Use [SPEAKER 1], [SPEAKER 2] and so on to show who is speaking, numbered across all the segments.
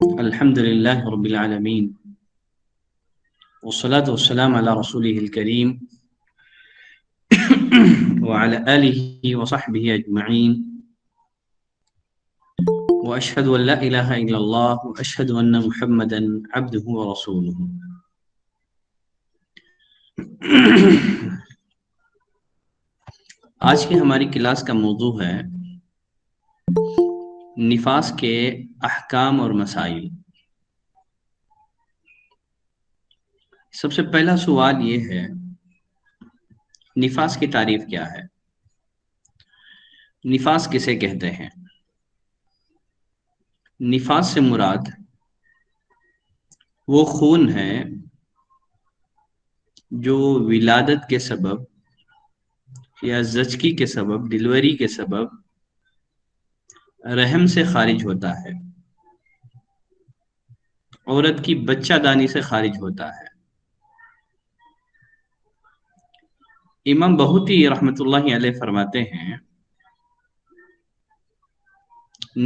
[SPEAKER 1] الحمد لله رب العالمين، والصلاة والسلام على رسوله الكريم وعلى آله وصحبه أجمعين، وأشهد أن لا إله إلا الله وأشهد أن محمدا عبده ورسوله. آج کی ہماری کلاس کا موضوع ہے نفاس کے احکام اور مسائل۔ سب سے پہلا سوال یہ ہے، نفاس کی تعریف کیا ہے؟ نفاس کسے کہتے ہیں؟ نفاس سے مراد وہ خون ہے جو ولادت کے سبب یا زچگی کے سبب، ڈلیوری کے سبب رحم سے خارج ہوتا ہے، عورت کی بچہ دانی سے خارج ہوتا ہے۔ امام بہوتی رحمۃ اللہ علیہ فرماتے ہیں،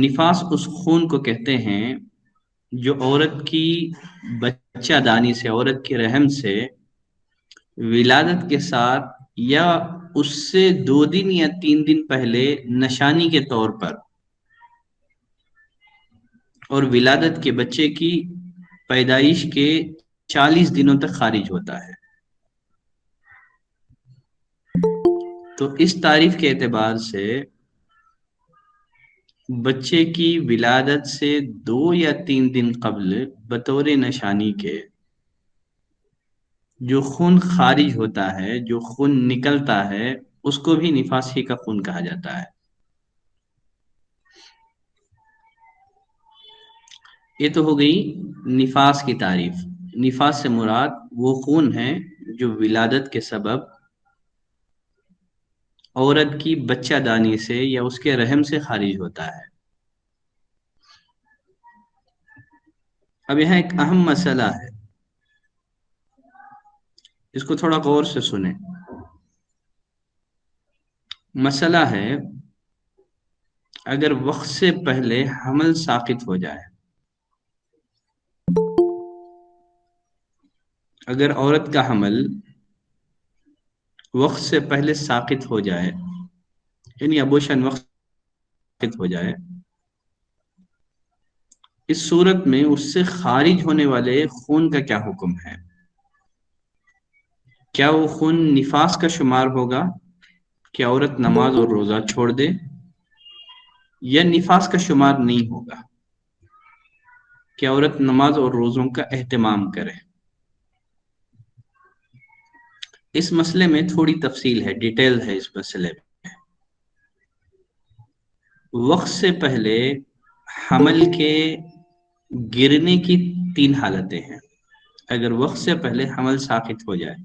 [SPEAKER 1] نفاس اس خون کو کہتے ہیں جو عورت کی بچہ دانی سے، عورت کے رحم سے ولادت کے ساتھ یا اس سے 2 دن یا 3 دن پہلے نشانی کے طور پر اور ولادت کے بچے کی پیدائش کے 40 دنوں تک خارج ہوتا ہے۔ تو اس تعریف کے اعتبار سے بچے کی ولادت سے 2 یا 3 دن قبل بطور نشانی کے جو خون خارج ہوتا ہے، جو خون نکلتا ہے، اس کو بھی نفاس ہی کا خون کہا جاتا ہے۔ یہ تو ہو گئی نفاس کی تعریف۔ نفاس سے مراد وہ خون ہے جو ولادت کے سبب عورت کی بچہ دانی سے یا اس کے رحم سے خارج ہوتا ہے۔ اب یہاں ایک اہم مسئلہ ہے، اس کو تھوڑا غور سے سنیں۔ مسئلہ ہے، اگر وقت سے پہلے حمل ساقط ہو جائے، اگر عورت کا حمل وقت سے پہلے ساقط ہو جائے، یعنی ابوشن وقت ساقط ہو جائے، اس صورت میں اس سے خارج ہونے والے خون کا کیا حکم ہے؟ کیا وہ خون نفاس کا شمار ہوگا کہ عورت نماز اور روزہ چھوڑ دے، یا نفاس کا شمار نہیں ہوگا کہ عورت نماز اور روزوں کا اہتمام کرے؟ اس مسئلے میں تھوڑی تفصیل ہے، ڈیٹیل ہے اس مسئلے میں۔ وقت سے پہلے حمل کے گرنے کی 3 حالتیں ہیں۔ اگر وقت سے پہلے حمل ساقط ہو جائے،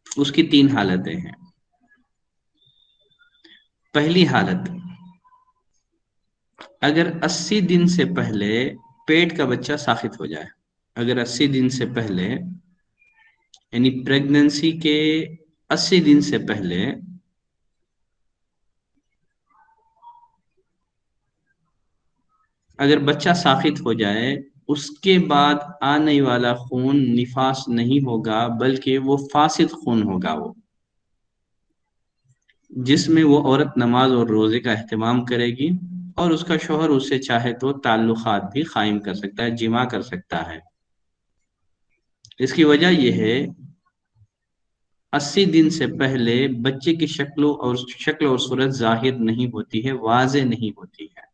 [SPEAKER 1] اس کی 3 حالتیں ہیں۔ پہلی حالت، اگر 80 دن سے پہلے پیٹ کا بچہ ساقط ہو جائے، اگر 80 دن سے پہلے، یعنی پریگننسی کے 80 دن سے پہلے اگر بچہ ساقط ہو جائے، اس کے بعد آنے والا خون نفاس نہیں ہوگا، بلکہ وہ فاسد خون ہوگا، وہ جس میں وہ عورت نماز اور روزے کا اہتمام کرے گی، اور اس کا شوہر اس سے چاہے تو تعلقات بھی قائم کر سکتا ہے، جمع کر سکتا ہے۔ اس کی وجہ یہ ہے، 80 دن سے پہلے بچے کی شکل اور صورت ظاہر نہیں ہوتی ہے، واضح نہیں ہوتی ہے۔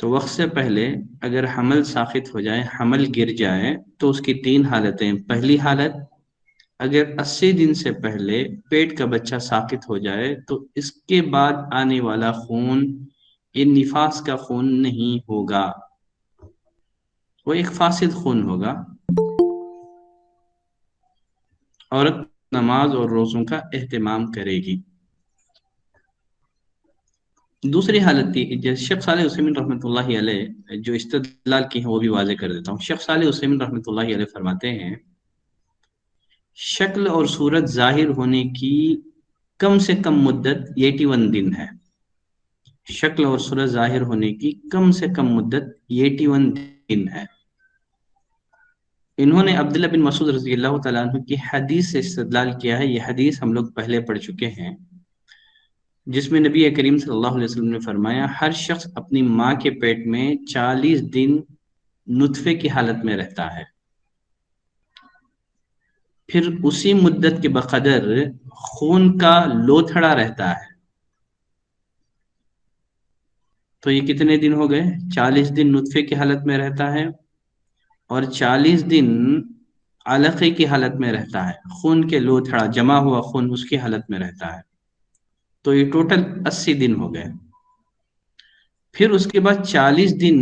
[SPEAKER 1] تو وقت سے پہلے اگر حمل ساقط ہو جائے، حمل گر جائے، تو اس کی 3 حالتیں۔ پہلی حالت، اگر 80 دن سے پہلے پیٹ کا بچہ ساقط ہو جائے تو اس کے بعد آنے والا خون یہ نفاس کا خون نہیں ہوگا، وہ ایک فاسد خون ہوگا۔ عورت نماز اور روزوں کا اہتمام کرے گی۔ دوسری حالت تھی، جیسے شیخ صالح عثیمین رحمۃ اللہ علیہ جو استدلال کی ہیں وہ بھی واضح کر دیتا ہوں۔ شیخ صالح عثیمین رحمۃ اللہ علیہ فرماتے ہیں، شکل اور صورت ظاہر ہونے کی کم سے کم مدت 81 دن ہے۔ شکل اور صورت ظاہر ہونے کی کم سے کم مدت 81 دن ہے۔ انہوں نے عبداللہ بن مسعود رضی اللہ تعالیٰ عنہ کی حدیث سے استدلال کیا ہے۔ یہ حدیث ہم لوگ پہلے پڑھ چکے ہیں، جس میں نبی کریم صلی اللہ علیہ وسلم نے فرمایا ہر شخص اپنی ماں کے پیٹ میں 40 دن نطفے کی حالت میں رہتا ہے، پھر اسی مدت کے بقدر خون کا لوتھڑا رہتا ہے۔ تو یہ کتنے دن ہو گئے؟ 40 دن نطفے کی حالت میں رہتا ہے اور 40 دن علقے کی حالت میں رہتا ہے، خون کے لوتھڑا جمع ہوا خون اس کی حالت میں رہتا ہے۔ تو یہ ٹوٹل 80 دن ہو گئے۔ پھر اس کے بعد 40 دن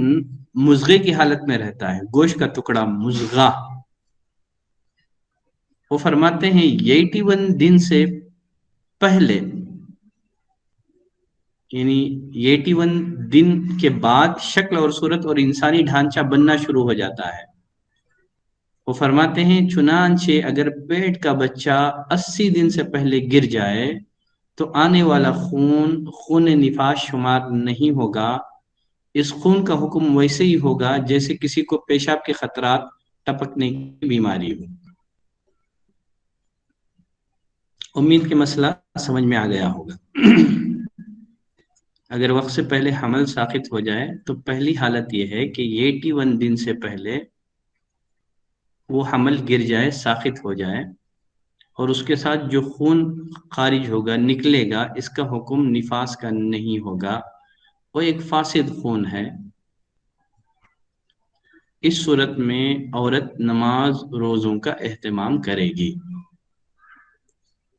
[SPEAKER 1] مضغے کی حالت میں رہتا ہے، گوشت کا ٹکڑا مضغہ۔ وہ فرماتے ہیں 81 دن سے پہلے، یعنی 81 دن کے بعد شکل اور صورت اور انسانی ڈھانچہ بننا شروع ہو جاتا ہے۔ وہ فرماتے ہیں چنانچہ اگر پیٹ کا بچہ 80 دن سے پہلے گر جائے تو آنے والا خون نفاس شمار نہیں ہوگا۔ اس خون کا حکم ویسے ہی ہوگا جیسے کسی کو پیشاب کے خطرات ٹپکنے کی بیماری ہو۔ امید کہ مسئلہ سمجھ میں آ گیا ہوگا۔ اگر وقت سے پہلے حمل ساقط ہو جائے تو پہلی حالت یہ ہے کہ 81 دن سے پہلے وہ حمل گر جائے، ساقط ہو جائے، اور اس کے ساتھ جو خون خارج ہوگا، نکلے گا، اس کا حکم نفاس کا نہیں ہوگا، وہ ایک فاسد خون ہے۔ اس صورت میں عورت نماز روزوں کا اہتمام کرے گی۔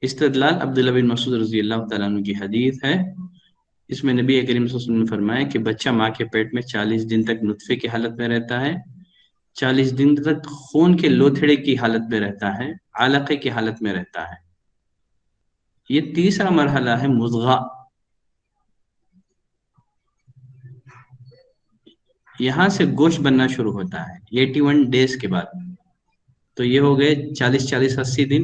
[SPEAKER 1] استدلال عبداللہ بن مسعود رضی اللہ تعالیٰ عنہ کی حدیث ہے، اس میں نبی کریم صلی اللہ علیہ وسلم نے فرمایا کہ بچہ ماں کے پیٹ میں 40 دن تک نطفے کی حالت میں رہتا ہے، 40 دن تک خون کے لوتھڑے کی حالت میں رہتا ہے، علقے کی حالت میں رہتا ہے۔ یہ تیسرا مرحلہ ہے مضغہ۔ یہاں سے گوشت بننا شروع ہوتا ہے 81 ڈیز کے بعد۔ تو یہ ہو گئے 40 دن،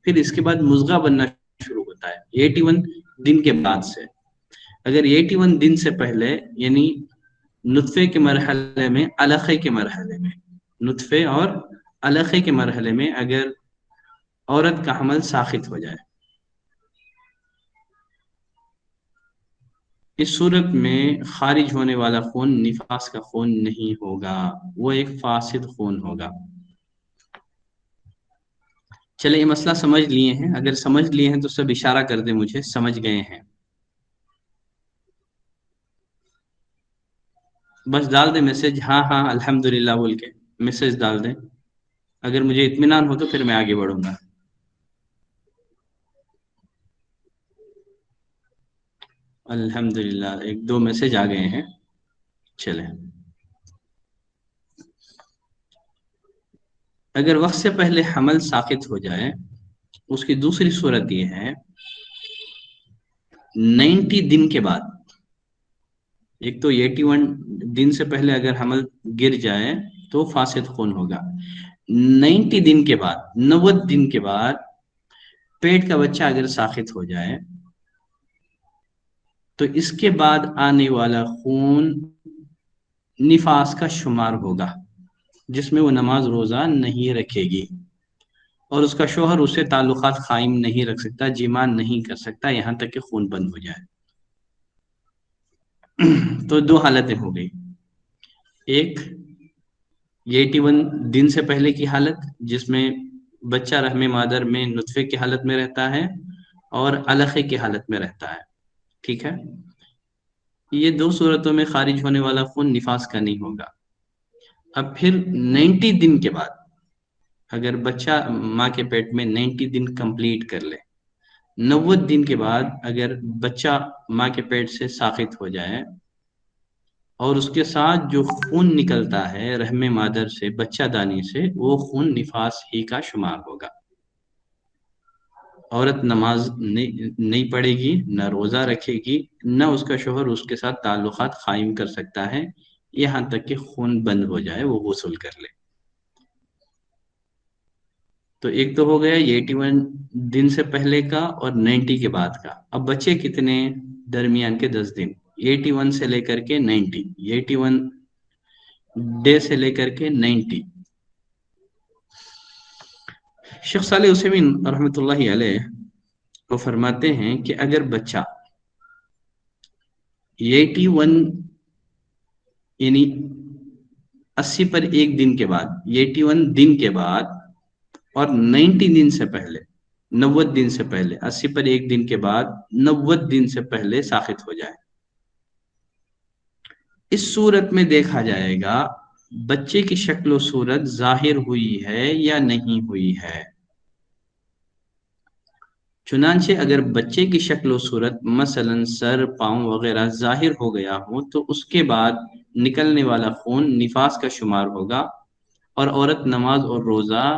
[SPEAKER 1] پھر اس کے بعد مضغہ بننا شروع ہوتا ہے 81 دن کے بعد سے۔ اگر 81 دن سے پہلے، یعنی نطفے کے مرحلے میں، علقے کے مرحلے میں، نطفے اور علقے کے مرحلے میں اگر عورت کا حمل ساقط ہو جائے، اس صورت میں خارج ہونے والا خون نفاس کا خون نہیں ہوگا، وہ ایک فاسد خون ہوگا۔ چلے یہ مسئلہ سمجھ لیے ہیں؟ اگر سمجھ لیے ہیں تو سب اشارہ کر دیں مجھے سمجھ گئے ہیں۔ بس ڈال دیں میسج، ہاں ہاں الحمدللہ بول کے میسج ڈال دیں، اگر مجھے اطمینان ہو تو پھر میں آگے بڑھوں گا۔ الحمدللہ 1-2 میسج آ گئے ہیں۔ چلیں، اگر وقت سے پہلے حمل ساقط ہو جائے، اس کی دوسری صورت یہ ہے 90 دن کے بعد۔ ایک تو 81 دن سے پہلے اگر حمل گر جائے تو فاسد خون ہوگا، 90 دن کے بعد، 90 دن کے بعد پیٹ کا بچہ اگر ساقط ہو جائے تو اس کے بعد آنے والا خون نفاس کا شمار ہوگا، جس میں وہ نماز روزہ نہیں رکھے گی، اور اس کا شوہر اس سے تعلقات قائم نہیں رکھ سکتا، جماع نہیں کر سکتا یہاں تک کہ خون بند ہو جائے۔ تو 2 حالتیں ہو گئی، ایک 81 دن سے پہلے کی حالت جس میں بچہ رحم مادر میں نطفے کی حالت میں رہتا ہے اور علقے کی حالت میں رہتا ہے، ٹھیک ہے؟ یہ 2 صورتوں میں خارج ہونے والا خون نفاس کا نہیں ہوگا۔ اب پھر 90 دن کے بعد اگر بچہ ماں کے پیٹ میں 90 دن کمپلیٹ کر لے، 90 دن کے بعد اگر بچہ ماں کے پیٹ سے ساقط ہو جائے اور اس کے ساتھ جو خون نکلتا ہے رحم مادر سے، بچہ دانی سے، وہ خون نفاس ہی کا شمار ہوگا۔ عورت نماز نہیں پڑھے گی، نہ روزہ رکھے گی، نہ اس کا شوہر اس کے ساتھ تعلقات قائم کر سکتا ہے یہاں تک کہ خون بند ہو جائے، وہ غسل کر لے۔ تو ایک تو ہو گیا 81 دن سے پہلے کا اور 90 کے بعد کا۔ اب بچے کتنے؟ درمیان کے 10 دن، 81 سے لے کر کے 90، 81 ڈے سے لے کر کے 90۔ شیخ صالح عثیمین رحمۃ اللہ علیہ وہ فرماتے ہیں کہ اگر بچہ 81 یعنی 80 پر ایک دن کے بعد، 81 دن کے بعد اور 90 دن سے پہلے، 90 دن سے پہلے، 80 پر ایک دن کے بعد 90 دن سے پہلے ساخط ہو جائے، اس صورت میں دیکھا جائے گا بچے کی شکل و صورت ظاہر ہوئی ہے یا نہیں ہوئی ہے۔ چنانچہ اگر بچے کی شکل و صورت مثلا سر، پاؤں وغیرہ ظاہر ہو گیا ہو تو اس کے بعد نکلنے والا خون نفاس کا شمار ہوگا، اور عورت نماز اور روزہ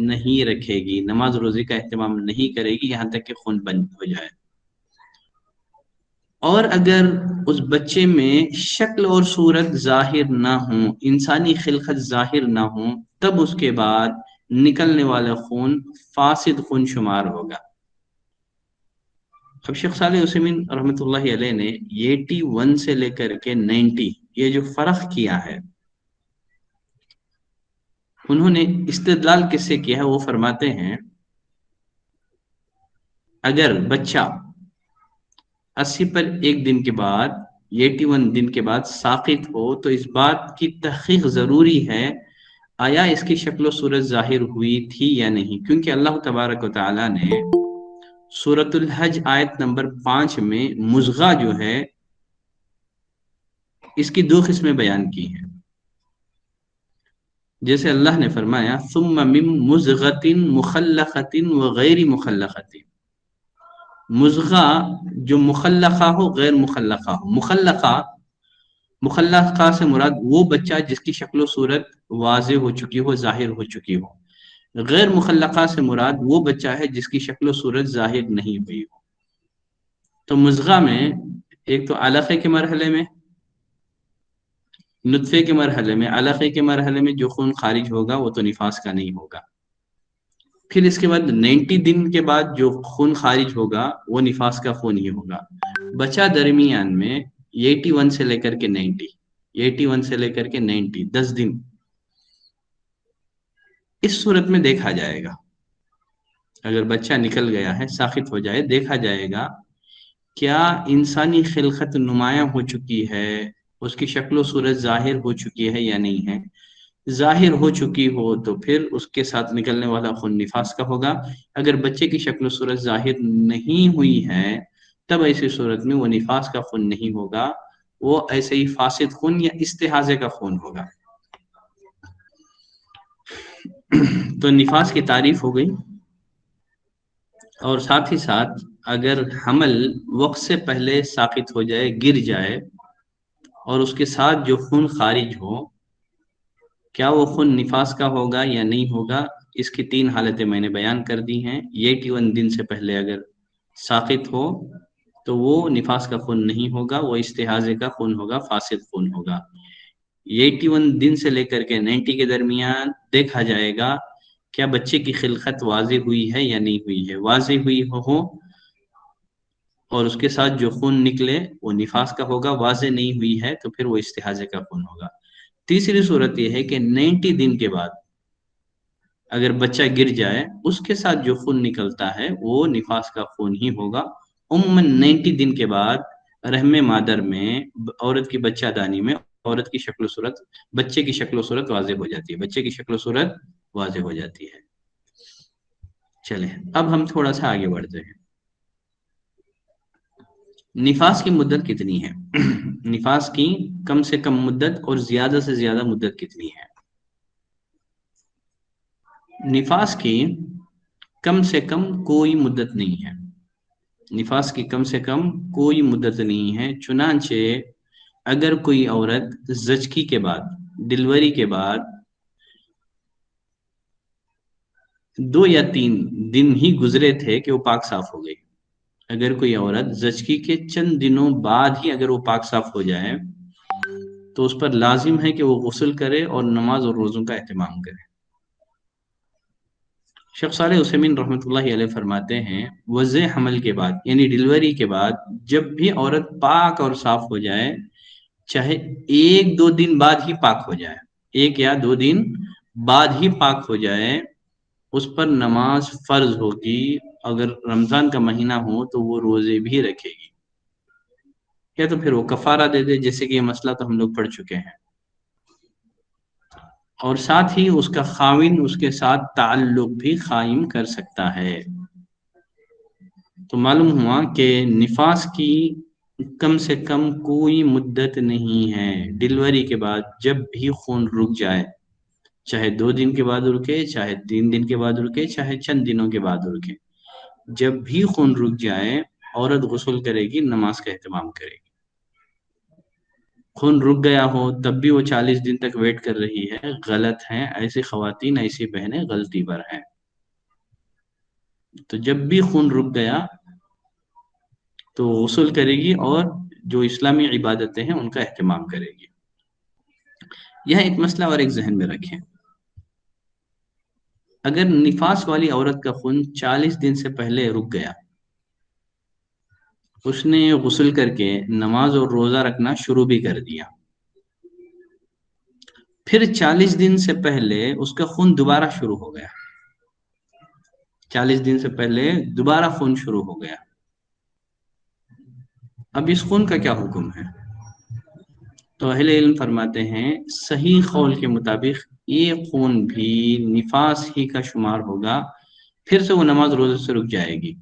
[SPEAKER 1] نہیں رکھے گی، نماز روزے کا اہتمام نہیں کرے گی یہاں تک کہ خون بند ہو جائے۔ اور اگر اس بچے میں شکل اور صورت ظاہر نہ ہوں، انسانی خلقت ظاہر نہ ہوں، تب اس کے بعد نکلنے والا خون فاسد خون شمار ہوگا۔ اب شیخ صالح عثیمین رحمۃ اللہ علیہ نے 81 سے لے کر کے 90 یہ جو فرق کیا ہے، انہوں نے استدلال کس سے کیا ہے؟ وہ فرماتے ہیں اگر بچہ 80 پر ایک دن کے بعد، 81 دن کے بعد ساقط ہو تو اس بات کی تحقیق ضروری ہے آیا اس کی شکل و صورت ظاہر ہوئی تھی یا نہیں، کیونکہ اللہ تبارک و تعالیٰ نے سورۃ الحج آیت نمبر 5 میں مضغہ جو ہے اس کی 2 قسمیں بیان کی ہیں۔ جیسے اللہ نے فرمایا ثم من مضغۃ مخلقۃ وغیر مخلقۃ، مضغہ جو مخلقہ ہو غیر مخلقہ ہو، مخلقہ سے مراد وہ بچہ جس کی شکل و صورت واضح ہو چکی ہو، ظاہر ہو چکی ہو، غیر مخلقہ سے مراد وہ بچہ ہے جس کی شکل و صورت ظاہر نہیں ہوئی ہو۔ تو مضغہ میں ایک تو علقے کے مرحلے میں، نطفے کے مرحلے میں، علقے کے مرحلے میں جو خون خارج ہوگا وہ تو نفاس کا نہیں ہوگا، پھر اس کے بعد 90 دن کے بعد جو خون خارج ہوگا وہ نفاس کا خون ہی ہوگا۔ بچہ درمیان میں 81 سے لے کر کے 90، 81 سے لے کر کے 90 10 دن اس صورت میں دیکھا جائے گا، اگر بچہ نکل گیا ہے، ساخط ہو جائے، دیکھا جائے گا کیا انسانی خلقت نمایاں ہو چکی ہے، اس کی شکل و صورت ظاہر ہو چکی ہے یا نہیں ہے۔ ظاہر ہو چکی ہو تو پھر اس کے ساتھ نکلنے والا خون نفاس کا ہوگا، اگر بچے کی شکل و صورت ظاہر نہیں ہوئی ہے تب ایسی صورت میں وہ نفاس کا خون نہیں ہوگا، وہ ایسے ہی فاسد خون یا استحاضے کا خون ہوگا۔ تو نفاس کی تعریف ہو گئی، اور ساتھ ہی ساتھ اگر حمل وقت سے پہلے ساقط ہو جائے، گر جائے، اور اس کے ساتھ جو خون خارج ہو، کیا وہ خون نفاس کا ہوگا یا نہیں ہوگا، اس کی 3 حالتیں میں نے بیان کر دی ہیں۔ 81 دن سے پہلے اگر ساقط ہو تو وہ نفاس کا خون نہیں ہوگا، وہ استحاضے کا خون ہوگا، فاسد خون ہوگا۔ 81 دن سے لے کر کے 90 کے درمیان دیکھا جائے گا کیا بچے کی خلقت واضح ہوئی ہے یا نہیں ہوئی ہے، واضح ہوئی ہو اور اس کے ساتھ جو خون نکلے وہ نفاس کا ہوگا، واضح نہیں ہوئی ہے تو پھر وہ استحاضے کا خون ہوگا۔ تیسری صورت یہ ہے کہ 90 دن کے بعد اگر بچہ گر جائے، اس کے ساتھ جو خون نکلتا ہے وہ نفاس کا خون ہی ہوگا۔ عموماً 90 دن کے بعد رحم مادر میں، عورت کی بچہ دانی میں، عورت کی شکل و صورت، بچے کی شکل و صورت واضح ہو جاتی ہے، بچے کی شکل و صورت واضح ہو جاتی ہے۔ چلیں اب ہم تھوڑا سا آگے بڑھتے ہیں۔ نفاس کی مدت کتنی ہے؟ نفاس کی کم سے کم مدت اور زیادہ سے زیادہ مدت کتنی ہے؟ نفاس کی کم سے کم کوئی مدت نہیں ہے، نفاس کی کم سے کم کوئی مدت نہیں ہے، چنانچہ اگر کوئی عورت زچگی کے بعد، ڈلیوری کے بعد 2 یا 3 دن ہی گزرے تھے کہ وہ پاک صاف ہو گئی، اگر کوئی عورت زچگی کے چند دنوں بعد ہی اگر وہ پاک صاف ہو جائے تو اس پر لازم ہے کہ وہ غسل کرے اور نماز اور روزوں کا اہتمام کرے۔ شیخ صالح عثیمین رحمۃ اللہ علیہ فرماتے ہیں وضع حمل کے بعد یعنی ڈلیوری کے بعد جب بھی عورت پاک اور صاف ہو جائے، چاہے ایک دو دن بعد ہی پاک ہو جائے، ایک یا دو دن بعد ہی پاک ہو جائے، اس پر نماز فرض ہوگی۔ اگر رمضان کا مہینہ ہو تو وہ روزے بھی رکھے گی، یا تو پھر وہ کفارہ دے دے، جیسے کہ یہ مسئلہ تو ہم لوگ پڑھ چکے ہیں۔ اور ساتھ ہی اس کا خاوند اس کے ساتھ تعلق بھی قائم کر سکتا ہے۔ تو معلوم ہوا کہ نفاس کی کم سے کم کوئی مدت نہیں ہے۔ ڈلیوری کے بعد جب بھی خون رک جائے، چاہے 2 دن کے بعد رکے، چاہے 3 دن کے بعد رکے، چاہے چند دنوں کے بعد رکے، جب بھی خون رک جائے عورت غسل کرے گی، نماز کا اہتمام کرے گی۔ خون رک گیا ہو تب بھی وہ 40 دن تک ویٹ کر رہی ہے، غلط ہیں ایسی خواتین، ایسی بہنیں غلطی پر ہیں۔ تو جب بھی خون رک گیا تو غسل کرے گی اور جو اسلامی عبادتیں ہیں ان کا اہتمام کرے گی۔ یہ ایک مسئلہ اور ایک ذہن میں رکھیں، اگر نفاس والی عورت کا خون 40 دن سے پہلے رک گیا، اس نے غسل کر کے نماز اور روزہ رکھنا شروع بھی کر دیا، پھر 40 دن سے پہلے اس کا خون دوبارہ شروع ہو گیا، 40 دن سے پہلے دوبارہ خون شروع ہو گیا، اب اس خون کا کیا حکم ہے؟ تو اہل علم فرماتے ہیں صحیح قول کے مطابق یہ خون بھی نفاس ہی کا شمار ہوگا، پھر سے وہ نماز روزے سے رک جائے گی،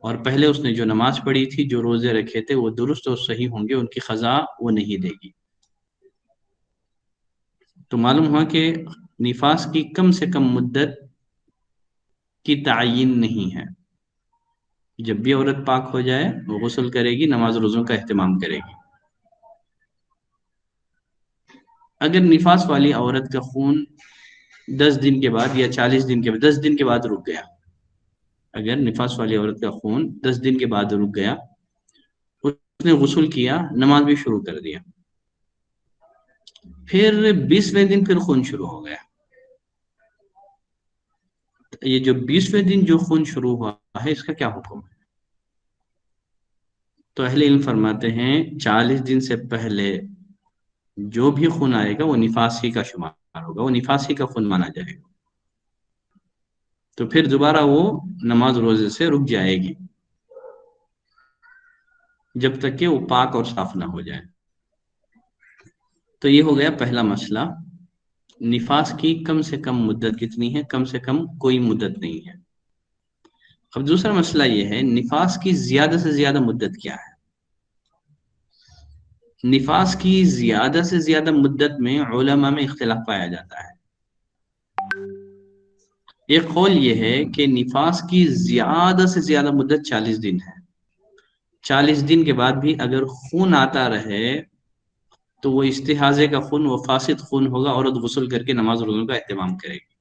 [SPEAKER 1] اور پہلے اس نے جو نماز پڑھی تھی، جو روزے رکھے تھے، وہ درست اور صحیح ہوں گے، ان کی قضا وہ نہیں دے گی۔ تو معلوم ہوا کہ نفاس کی کم سے کم مدت کی تعین نہیں ہے، جب بھی عورت پاک ہو جائے وہ غسل کرے گی، نماز روزوں کا اہتمام کرے گی۔ اگر نفاس والی عورت کا خون 10 دن کے بعد یا 40 دن کے بعد 10 دن کے بعد رک گیا، اگر نفاس والی عورت کا خون 10 دن کے بعد رک گیا، اس نے غسل کیا، نماز بھی شروع کر دیا، پھر 20ویں دن پھر خون شروع ہو گیا، یہ جو 20ویں دن جو خون شروع ہوا ہے اس کا کیا حکم ہے؟ تو اہل علم فرماتے ہیں 40 دن سے پہلے جو بھی خون آئے گا وہ نفاس ہی کا شمار ہوگا، وہ نفاس ہی کا خون مانا جائے گا، تو پھر دوبارہ وہ نماز روزے سے رک جائے گی جب تک کہ وہ پاک اور صاف نہ ہو جائے۔ تو یہ ہو گیا پہلا مسئلہ، نفاس کی کم سے کم مدت کتنی ہے؟ کم سے کم کوئی مدت نہیں ہے۔ اب دوسرا مسئلہ یہ ہے نفاس کی زیادہ سے زیادہ مدت کیا ہے؟ نفاس کی زیادہ سے زیادہ مدت میں علماء میں اختلاف پایا جاتا ہے۔ ایک قول یہ ہے کہ نفاس کی زیادہ سے زیادہ مدت 40 دن ہے، 40 دن کے بعد بھی اگر خون آتا رہے تو وہ استحاضے کا خون، وہ فاسد خون ہوگا، عورت غسل کر کے نماز روزوں کا اہتمام کرے گی۔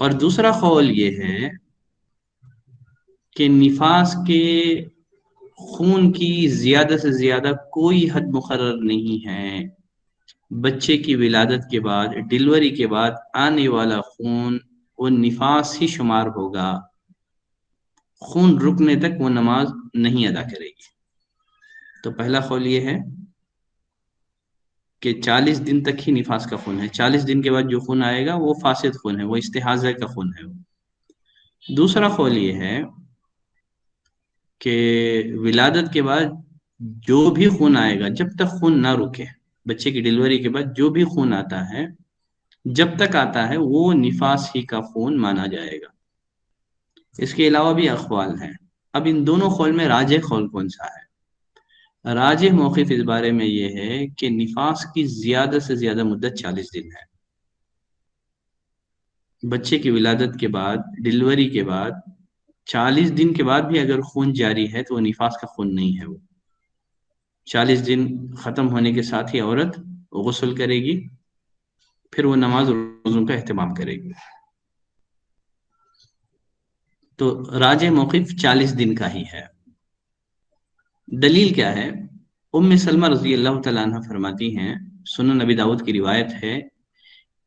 [SPEAKER 1] اور دوسرا قول یہ ہے کہ نفاس کے خون کی زیادہ سے زیادہ کوئی حد مقرر نہیں ہے، بچے کی ولادت کے بعد، ڈلیوری کے بعد آنے والا خون وہ نفاس ہی شمار ہوگا، خون رکنے تک وہ نماز نہیں ادا کرے گی۔ تو پہلا قول یہ ہے کہ 40 دن تک ہی نفاس کا خون ہے، 40 دن کے بعد جو خون آئے گا وہ فاسد خون ہے، وہ استحاضہ کا خون ہے۔ دوسرا قول یہ ہے کہ ولادت کے بعد جو بھی خون آئے گا، جب تک خون نہ رکے، بچے کی ڈلیوری کے بعد جو بھی خون آتا ہے، جب تک آتا ہے وہ نفاس ہی کا خون مانا جائے گا۔ اس کے علاوہ بھی اقوال ہیں، اب ان دونوں قول میں راجح قول کون سا ہے؟ راجح موقف اس بارے میں یہ ہے کہ نفاس کی زیادہ سے زیادہ مدت 40 دن ہے، بچے کی ولادت کے بعد، ڈلیوری کے بعد 40 دن کے بعد بھی اگر خون جاری ہے تو وہ نفاس کا خون نہیں ہے، وہ 40 دن ختم ہونے کے ساتھ ہی عورت غسل کرے گی، پھر وہ نماز روزوں کا اہتمام کرے گی۔ تو راجح موقف 40 دن کا ہی ہے۔ دلیل کیا ہے؟ ام سلمہ رضی اللہ تعالیٰ عنہ فرماتی ہیں، سنن نبی داؤد کی روایت ہے،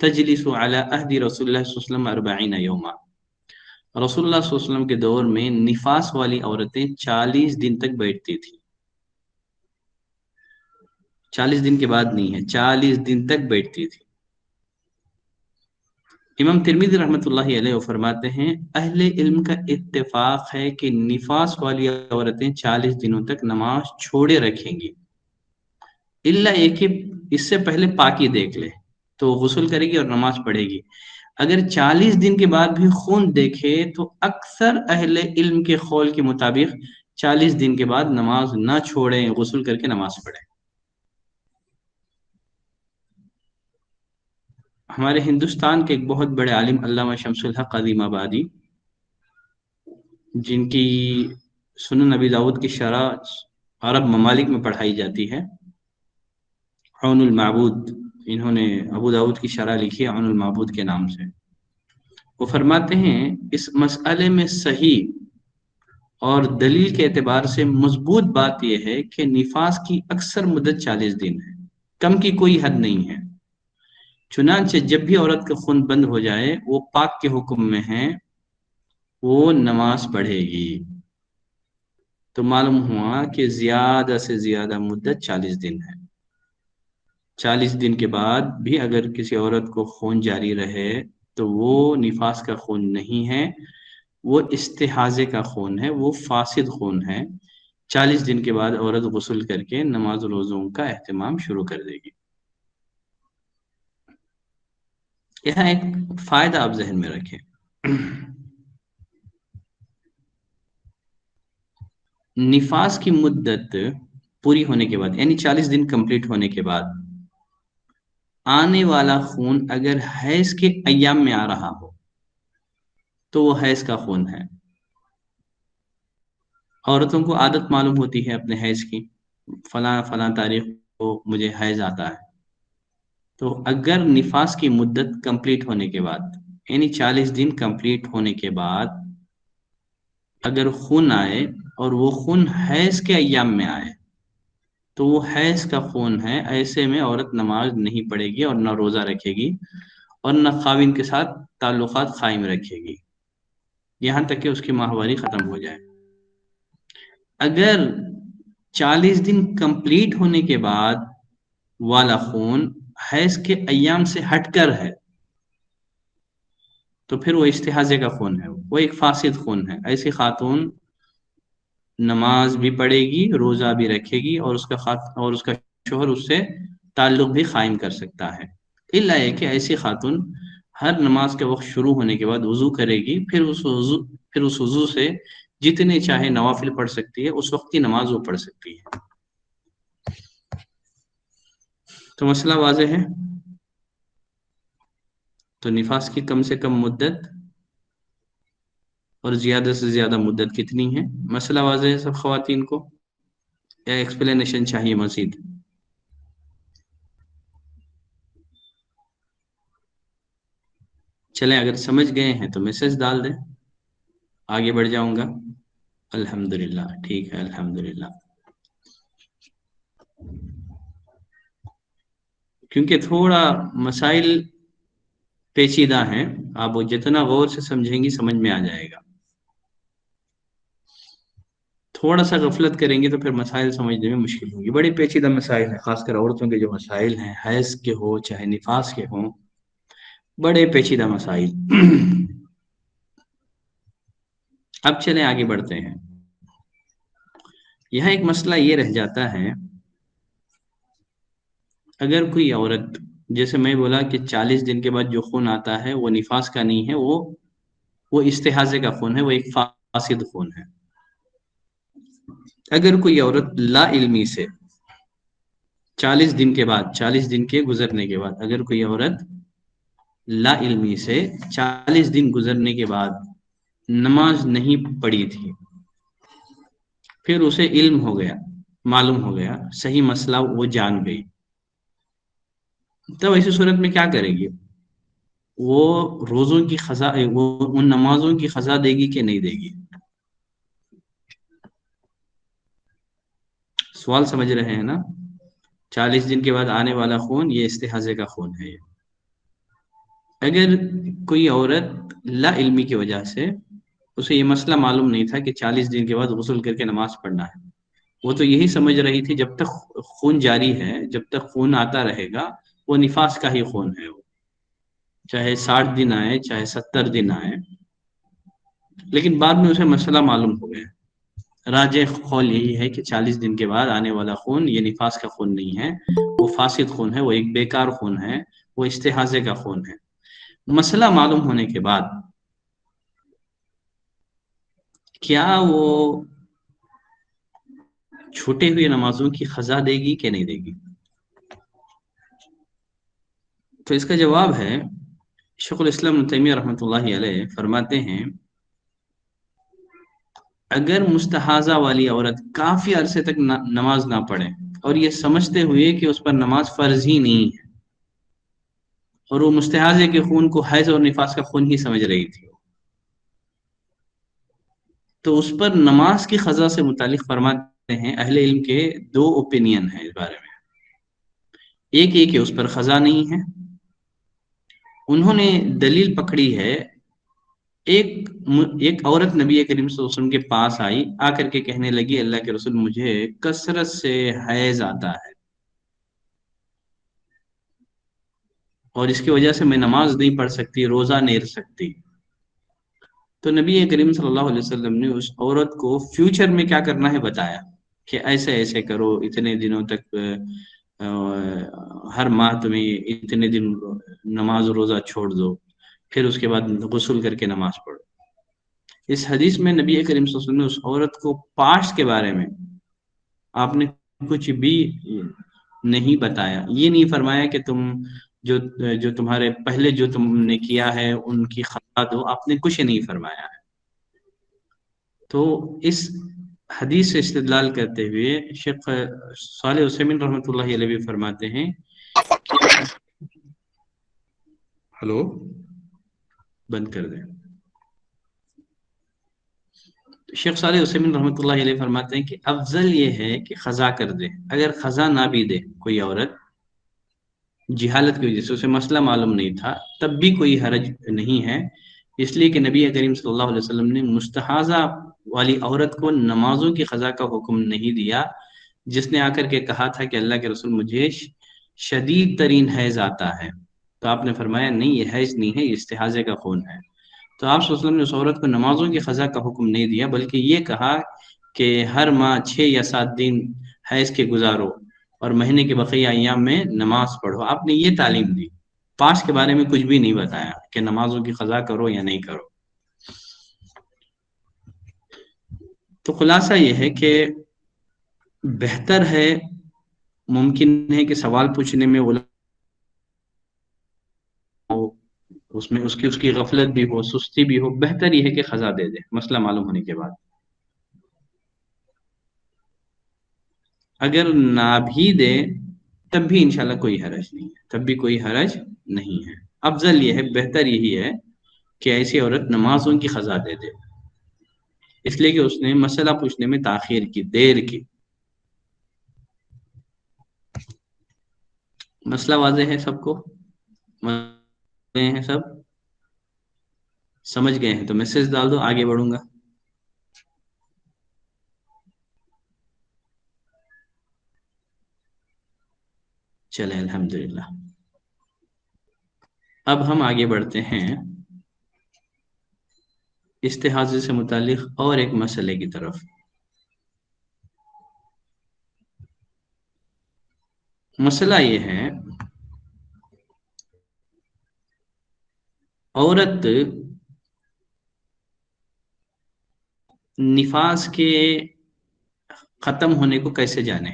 [SPEAKER 1] تجلس على عهد رسول الله صلی اللہ علیہ وسلم 40 یوما، رسول اللہ صلی اللہ علیہ وسلم کے دور میں نفاس والی عورتیں 40 دن تک بیٹھتی تھی. 40 دن کے بعد نہیں ہے، 40 دن تک بیٹھتی تھی. امام ترمذی رحمۃ اللہ علیہ وہ فرماتے ہیں اہل علم کا اتفاق ہے کہ نفاس والی عورتیں 40 دنوں تک نماز چھوڑے رکھیں گی، الا ایک کہ اس سے پہلے پاکی دیکھ لے تو وہ غسل کرے گی اور نماز پڑھے گی. اگر 40 دن کے بعد بھی خون دیکھے تو اکثر اہل علم کے قول کے مطابق 40 دن کے بعد نماز نہ چھوڑیں، غسل کر کے نماز پڑھیں. ہمارے ہندوستان کے ایک بہت بڑے عالم علامہ شمس الحق عظیم آبادی، جن کی سنن نبی داؤد کی شرح عرب ممالک میں پڑھائی جاتی ہے، عون المعبود، انہوں نے ابو داؤد کی شرح لکھی ہے عون المعبود کے نام سے. وہ فرماتے ہیں اس مسئلے میں صحیح اور دلیل کے اعتبار سے مضبوط بات یہ ہے کہ نفاس کی اکثر مدت 40 دن ہے، کم کی کوئی حد نہیں ہے. چنانچہ جب بھی عورت کا خون بند ہو جائے وہ پاک کے حکم میں ہے، وہ نماز پڑھے گی. تو معلوم ہوا کہ زیادہ سے زیادہ مدت 40 دن ہے. 40 دن کے بعد بھی اگر کسی عورت کو خون جاری رہے تو وہ نفاس کا خون نہیں ہے، وہ استحاضے کا خون ہے، وہ فاسد خون ہے. 40 دن کے بعد عورت غسل کر کے نماز روزوں کا اہتمام شروع کر دے گی. یہاں ایک فائدہ آپ ذہن میں رکھیں، نفاس کی مدت پوری ہونے کے بعد یعنی 40 دن کمپلیٹ ہونے کے بعد آنے والا خون اگر حیض کے ایام میں آ رہا ہو تو وہ حیض کا خون ہے. عورتوں کو عادت معلوم ہوتی ہے اپنے حیض کی، فلاں فلاں تاریخ کو مجھے حیض آتا ہے. تو اگر نفاس کی مدت کمپلیٹ ہونے کے بعد یعنی 40 دن کمپلیٹ ہونے کے بعد اگر خون آئے اور وہ خون حیض کے ایام میں آئے تو وہ حیض کا خون ہے. ایسے میں عورت نماز نہیں پڑھے گی اور نہ روزہ رکھے گی اور نہ خاوند کے ساتھ تعلقات قائم رکھے گی یہاں تک کہ اس کی ماہواری ختم ہو جائے. اگر 40 دن کمپلیٹ ہونے کے بعد والا خون حیض کے ایام سے ہٹ کر ہے تو پھر وہ استحاضے کا خون ہے، وہ ایک فاسد خون ہے. ایسی خاتون نماز بھی پڑھے گی، روزہ بھی رکھے گی اور اس کا شوہر اس سے تعلق بھی قائم کر سکتا ہے. الا یہ کہ ایسی خاتون ہر نماز کے وقت شروع ہونے کے بعد وضو کرے گی، پھر اس وضو سے جتنے چاہے نوافل پڑھ سکتی ہے، اس وقت کی نماز وہ پڑھ سکتی ہے. تو مسئلہ واضح ہے. تو نفاس کی کم سے کم مدت اور زیادہ سے زیادہ مدت کتنی ہے؟ مسئلہ واضح ہے سب خواتین کو یا ایکسپلینیشن چاہیے مزید؟ چلیں اگر سمجھ گئے ہیں تو میسج ڈال دیں، آگے بڑھ جاؤں گا. الحمدللہ ٹھیک ہے، الحمدللہ. کیونکہ تھوڑا مسائل پیچیدہ ہیں، آپ وہ جتنا غور سے سمجھیں گی سمجھ میں آ جائے گا. تھوڑا سا غفلت کریں گے تو پھر مسائل سمجھنے میں مشکل ہوگی. بڑی پیچیدہ مسائل ہیں، خاص کر عورتوں کے جو مسائل ہیں، حیض کے ہو چاہے نفاس کے ہوں، بڑے پیچیدہ مسائل. اب چلیں آگے بڑھتے ہیں. یہاں ایک مسئلہ یہ رہ جاتا ہے، اگر کوئی عورت، جیسے میں بولا کہ 40 دن کے بعد جو خون آتا ہے وہ نفاس کا نہیں ہے، وہ استحاضے کا خون ہے، وہ ایک فاسد خون ہے. اگر کوئی عورت لا علمی سے 40 دن کے بعد، 40 دن کے گزرنے کے بعد اگر کوئی عورت لا علمی سے 40 دن گزرنے کے بعد نماز نہیں پڑھی تھی، پھر اسے علم ہو گیا، معلوم ہو گیا، صحیح مسئلہ وہ جان گئی، تب ایسی صورت میں کیا کرے گی؟ وہ روزوں کی قضا، وہ ان نمازوں کی قضا دے گی کہ نہیں دے گی؟ سوال سمجھ رہے ہیں نا؟ 40 دن کے بعد آنے والا خون یہ استحاضے کا خون ہے۔ اگر کوئی عورت لا علمی کی وجہ سے اسے یہ مسئلہ معلوم نہیں تھا کہ 40 دن کے بعد غسل کر کے نماز پڑھنا ہے، وہ تو یہی سمجھ رہی تھی جب تک خون جاری ہے، جب تک خون آتا رہے گا وہ نفاس کا ہی خون ہے، وہ چاہے 60 دن آئے چاہے 70 دن آئے۔ لیکن بعد میں اسے مسئلہ معلوم ہو گیا، راجح قول یہی ہے کہ 40 دن کے بعد آنے والا خون یہ نفاس کا خون نہیں ہے، وہ فاسد خون ہے، وہ ایک بیکار خون ہے، وہ استحاضے کا خون ہے۔ مسئلہ معلوم ہونے کے بعد کیا وہ چھوٹے ہوئے نمازوں کی قضا دے گی کہ نہیں دے گی؟ تو اس کا جواب ہے، شیخ الاسلام ابن تیمیہ رحمۃ اللہ علیہ فرماتے ہیں، اگر مستحاضہ والی عورت کافی عرصے تک نماز نہ پڑھے اور یہ سمجھتے ہوئے کہ اس پر نماز فرض ہی نہیں ہے، اور وہ مستحاضے کے خون کو حیض اور نفاس کا خون ہی سمجھ رہی تھی، تو اس پر نماز کی قضا سے متعلق فرماتے ہیں اہل علم کے دو اوپینین ہیں اس بارے میں۔ ایک یہ کہ اس پر قضا نہیں ہے، انہوں نے دلیل پکڑی ہے، ایک عورت نبی کریم صلی اللہ علیہ وسلم کے پاس آئی، آ کر کے کہنے لگی، اللہ کے رسول مجھے کثرت سے حیض آتا ہے اور اس کی وجہ سے میں نماز نہیں پڑھ سکتی، روزہ نہیں رکھ سکتی۔ تو نبی کریم صلی اللہ علیہ وسلم نے اس عورت کو فیوچر میں کیا کرنا ہے بتایا، کہ ایسے ایسے کرو، اتنے دنوں تک ہر ماہ تمہیں اتنے دن نماز روزہ چھوڑ دو، پھر اس کے بعد غسل کر کے نماز پڑھو۔ اس حدیث میں نبی کریم صلی اللہ علیہ وسلم نے اس عورت کو پاسٹ کے بارے میں آپ نے کچھ بھی نہیں بتایا، یہ نہیں فرمایا کہ تم جو تمہارے پہلے جو تم نے کیا ہے ان کی خطا دو، آپ نے کچھ نہیں فرمایا ہے۔ تو اس حدیث سے استدلال کرتے ہوئے شیخ صالح عثیمین رحمۃ اللہ علیہ بھی فرماتے ہیں، ہلو بند کر دیں، شیخ صالح عثیمین رحمۃ اللہ علیہ فرماتے ہیں کہ افضل یہ ہے کہ قضا کر دے، اگر قضا نہ بھی دے کوئی عورت جہالت کی وجہ سے، اسے مسئلہ معلوم نہیں تھا، تب بھی کوئی حرج نہیں ہے، اس لیے کہ نبی کریم صلی اللہ علیہ وسلم نے مستحاضہ والی عورت کو نمازوں کی قضا کا حکم نہیں دیا، جس نے آ کر کے کہا تھا کہ اللہ کے رسول مجھے شدید ترین حیض آتا ہے، تو آپ نے فرمایا نہیں، یہ حیض نہیں ہے، یہ استحاضے کا خون ہے۔ تو آپ صلی اللہ علیہ وسلم نے اس عورت کو نمازوں کی قضا کا حکم نہیں دیا، بلکہ یہ کہا کہ ہر ماہ 6 یا 7 دن حیض کے گزارو اور مہینے کے بقیہ ایام میں نماز پڑھو، آپ نے یہ تعلیم دی، پاس کے بارے میں کچھ بھی نہیں بتایا کہ نمازوں کی قضا کرو یا نہیں کرو۔ تو خلاصہ یہ ہے کہ بہتر ہے، ممکن ہے کہ سوال پوچھنے میں اس میں اس کی غفلت بھی ہو، سستی بھی ہو، بہتر یہ ہے کہ قضا دے دے مسئلہ معلوم ہونے کے بعد۔ اگر نہ بھی دے تب بھی انشاءاللہ کوئی حرج نہیں ہے، تب بھی کوئی حرج نہیں ہے، افضل یہ ہے، بہتر یہی ہے کہ ایسی عورت نمازوں کی قضا دے دے، اس لیے کہ اس نے مسئلہ پوچھنے میں تاخیر کی، دیر کی۔ مسئلہ واضح ہے سب کو؟ ہیں سب سمجھ گئے ہیں تو میسج ڈال دو، آگے بڑھوں گا۔ چلیں الحمدللہ، اب ہم آگے بڑھتے ہیں استحاضے سے متعلق اور ایک مسئلے کی طرف۔ مسئلہ یہ ہے، عورت نفاس کے ختم ہونے کو کیسے جانے؟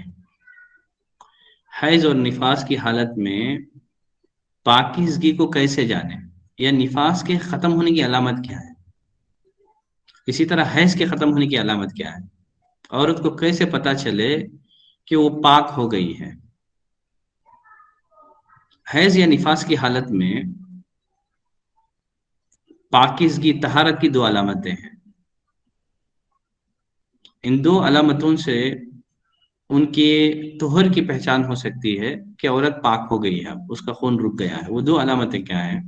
[SPEAKER 1] حیض اور نفاس کی حالت میں پاکیزگی کو کیسے جانے، یا نفاس کے ختم ہونے کی علامت کیا ہے، اسی طرح حیض کے ختم ہونے کی علامت کیا ہے، عورت کو کیسے پتا چلے کہ وہ پاک ہو گئی ہے؟ حیض یا نفاس کی حالت میں پاکیزگی، طہارت کی دو علامتیں ہیں، ان دو علامتوں سے ان کے طہر کی پہچان ہو سکتی ہے کہ عورت پاک ہو گئی ہے، اب اس کا خون رک گیا ہے. وہ دو علامتیں کیا ہیں؟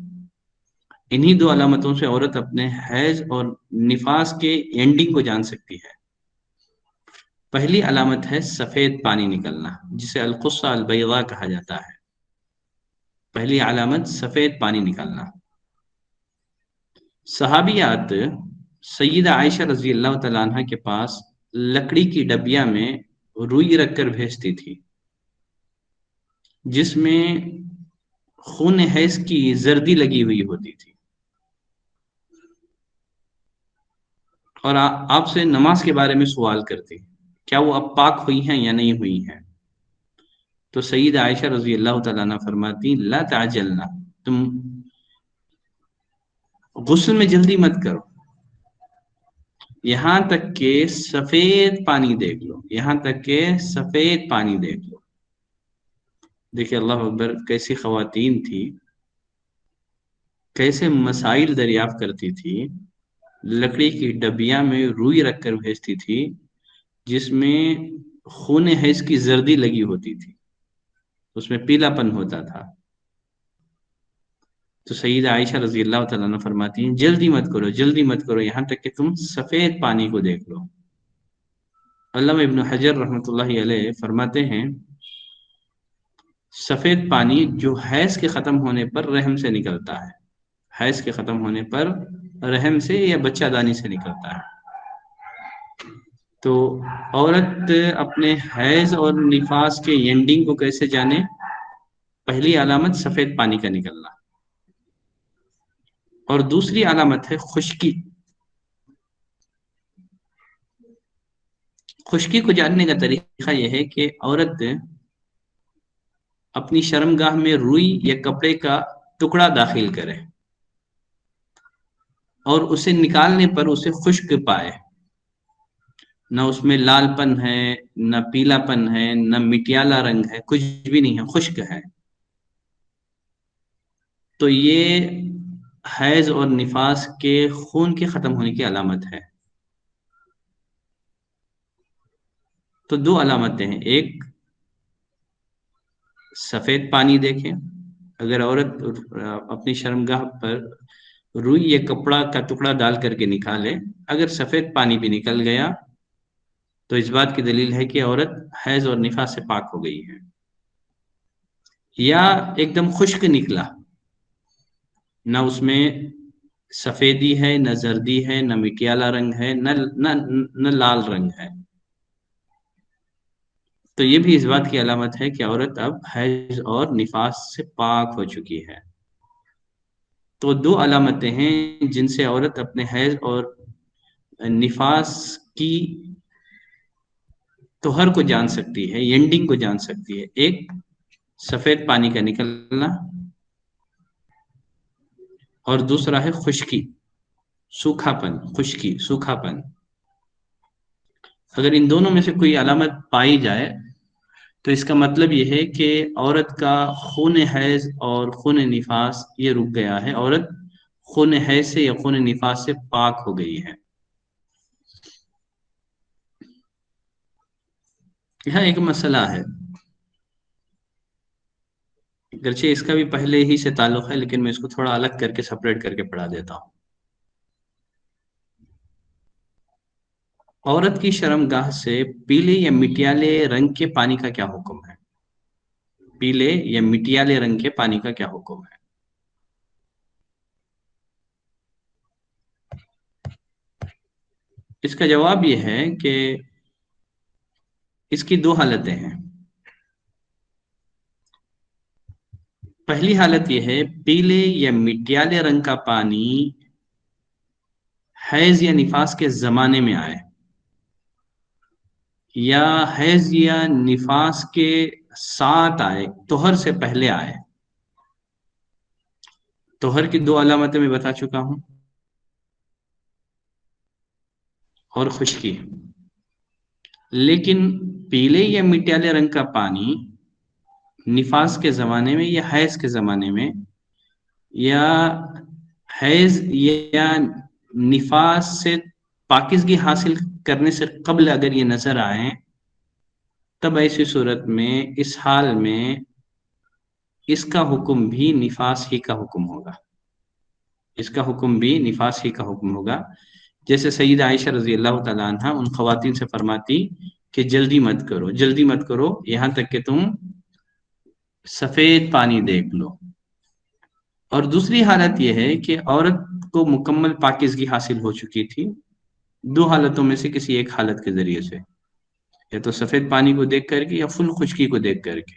[SPEAKER 1] انہی دو علامتوں سے عورت اپنے حیض اور نفاس کے اینڈنگ کو جان سکتی ہے. پہلی علامت ہے سفید پانی نکلنا، جسے القصہ البیضاء کہا جاتا ہے. پہلی علامت سفید پانی نکلنا. صحابیات سیدہ عائشہ رضی اللہ تعالیٰ عنہ کے پاس لکڑی کی ڈبیا میں روئی رکھ کر بھیجتی تھی، جس میں خون حیض کی زردی لگی ہوئی ہوتی تھی، اور آپ سے نماز کے بارے میں سوال کرتی، کیا وہ اب پاک ہوئی ہیں یا نہیں ہوئی ہیں؟ تو سیدہ عائشہ رضی اللہ تعالیٰ عنہ فرماتی، لا تعجلنا، تم غسل میں جلدی مت کرو، یہاں تک کہ سفید پانی دیکھ لو، یہاں تک کہ سفید پانی دیکھ لو. دیکھیں اللہ اکبر، کیسی خواتین تھی، کیسے مسائل دریافت کرتی تھی. لکڑی کی ڈبیا میں روئی رکھ کر بھیجتی تھی، جس میں خون حیض کی زردی لگی ہوتی تھی، اس میں پیلا پن ہوتا تھا. تو سیدہ عائشہ رضی اللہ تعالیٰ عنہ فرماتی ہیں، جلدی مت کرو، جلدی مت کرو، یہاں تک کہ تم سفید پانی کو دیکھ لو. علامہ ابن حجر رحمۃ اللہ علیہ فرماتے ہیں، سفید پانی جو حیض کے ختم ہونے پر رحم سے نکلتا ہے، حیض کے ختم ہونے پر رحم سے یا بچہ دانی سے نکلتا ہے. تو عورت اپنے حیض اور نفاس کے اینڈنگ کو کیسے جانے؟ پہلی علامت سفید پانی کا نکلنا، اور دوسری علامت ہے خشکی. خشکی کو جاننے کا طریقہ یہ ہے کہ عورت اپنی شرمگاہ میں روئی یا کپڑے کا ٹکڑا داخل کرے اور اسے نکالنے پر اسے خشک پائے، نہ اس میں لال پن ہے، نہ پیلا پن ہے، نہ مٹیالہ رنگ ہے، کچھ بھی نہیں ہے، خشک ہے. تو یہ حیض اور نفاس کے خون کے ختم ہونے کی علامت ہے. تو دو علامتیں ہیں، ایک سفید پانی دیکھیں، اگر عورت اپنی شرمگاہ پر روئی یا کپڑا کا ٹکڑا ڈال کر کے نکالے، اگر سفید پانی بھی نکل گیا تو اس بات کی دلیل ہے کہ عورت حیض اور نفاس سے پاک ہو گئی ہے. یا ایک دم خشک نکلا، نہ اس میں سفیدی ہے، نہ زردی ہے، نہ مٹیالہ رنگ ہے، نہ لال رنگ ہے، تو یہ بھی اس بات کی علامت ہے کہ عورت اب حیض اور نفاس سے پاک ہو چکی ہے. تو دو علامتیں ہیں جن سے عورت اپنے حیض اور نفاس کی طہر کو جان سکتی ہے، اینڈنگ کو جان سکتی ہے. ایک سفید پانی کا نکلنا، اور دوسرا ہے خشکی، سوکھا پن، خشکی، سوکھا پن. اگر ان دونوں میں سے کوئی علامت پائی جائے تو اس کا مطلب یہ ہے کہ عورت کا خون حیض اور خون نفاس یہ رک گیا ہے، عورت خون حیض سے یا خون نفاس سے پاک ہو گئی ہے. یہاں ایک مسئلہ ہے، گرچہ اس کا بھی پہلے ہی سے تعلق ہے، لیکن میں اس کو تھوڑا الگ کر کے سپریٹ کر کے پڑھا دیتا ہوں. عورت کی شرم گاہ سے پیلے یا مٹیالے رنگ کے پانی کا کیا حکم ہے؟ پیلے یا مٹیالے رنگ کے پانی کا کیا حکم ہے؟ اس کا جواب یہ ہے کہ اس کی دو حالتیں ہیں. پہلی حالت یہ ہے، پیلے یا مٹیالے رنگ کا پانی حیض یا نفاس کے زمانے میں آئے، یا حیض یا نفاس کے ساتھ آئے، طہر سے پہلے آئے. طہر کی دو علامتیں میں بتا چکا ہوں، اور خشکی. لیکن پیلے یا مٹیالے رنگ کا پانی نفاس کے زمانے میں یا حیض کے زمانے میں، یا حیض یا نفاس سے پاکیزگی حاصل کرنے سے قبل اگر یہ نظر آئے تب ایسی صورت میں اس حال میں اس کا حکم بھی نفاس ہی کا حکم ہوگا، اس کا حکم بھی نفاس ہی کا حکم ہوگا۔ جیسے سیدہ عائشہ رضی اللہ تعالیٰ عنہ ان خواتین سے فرماتی کہ جلدی مت کرو، جلدی مت کرو، یہاں تک کہ تم سفید پانی دیکھ لو۔ اور دوسری حالت یہ ہے کہ عورت کو مکمل پاکیزگی حاصل ہو چکی تھی، دو حالتوں میں سے کسی ایک حالت کے ذریعے سے، یا تو سفید پانی کو دیکھ کر کے یا فل خشکی کو دیکھ کر کے۔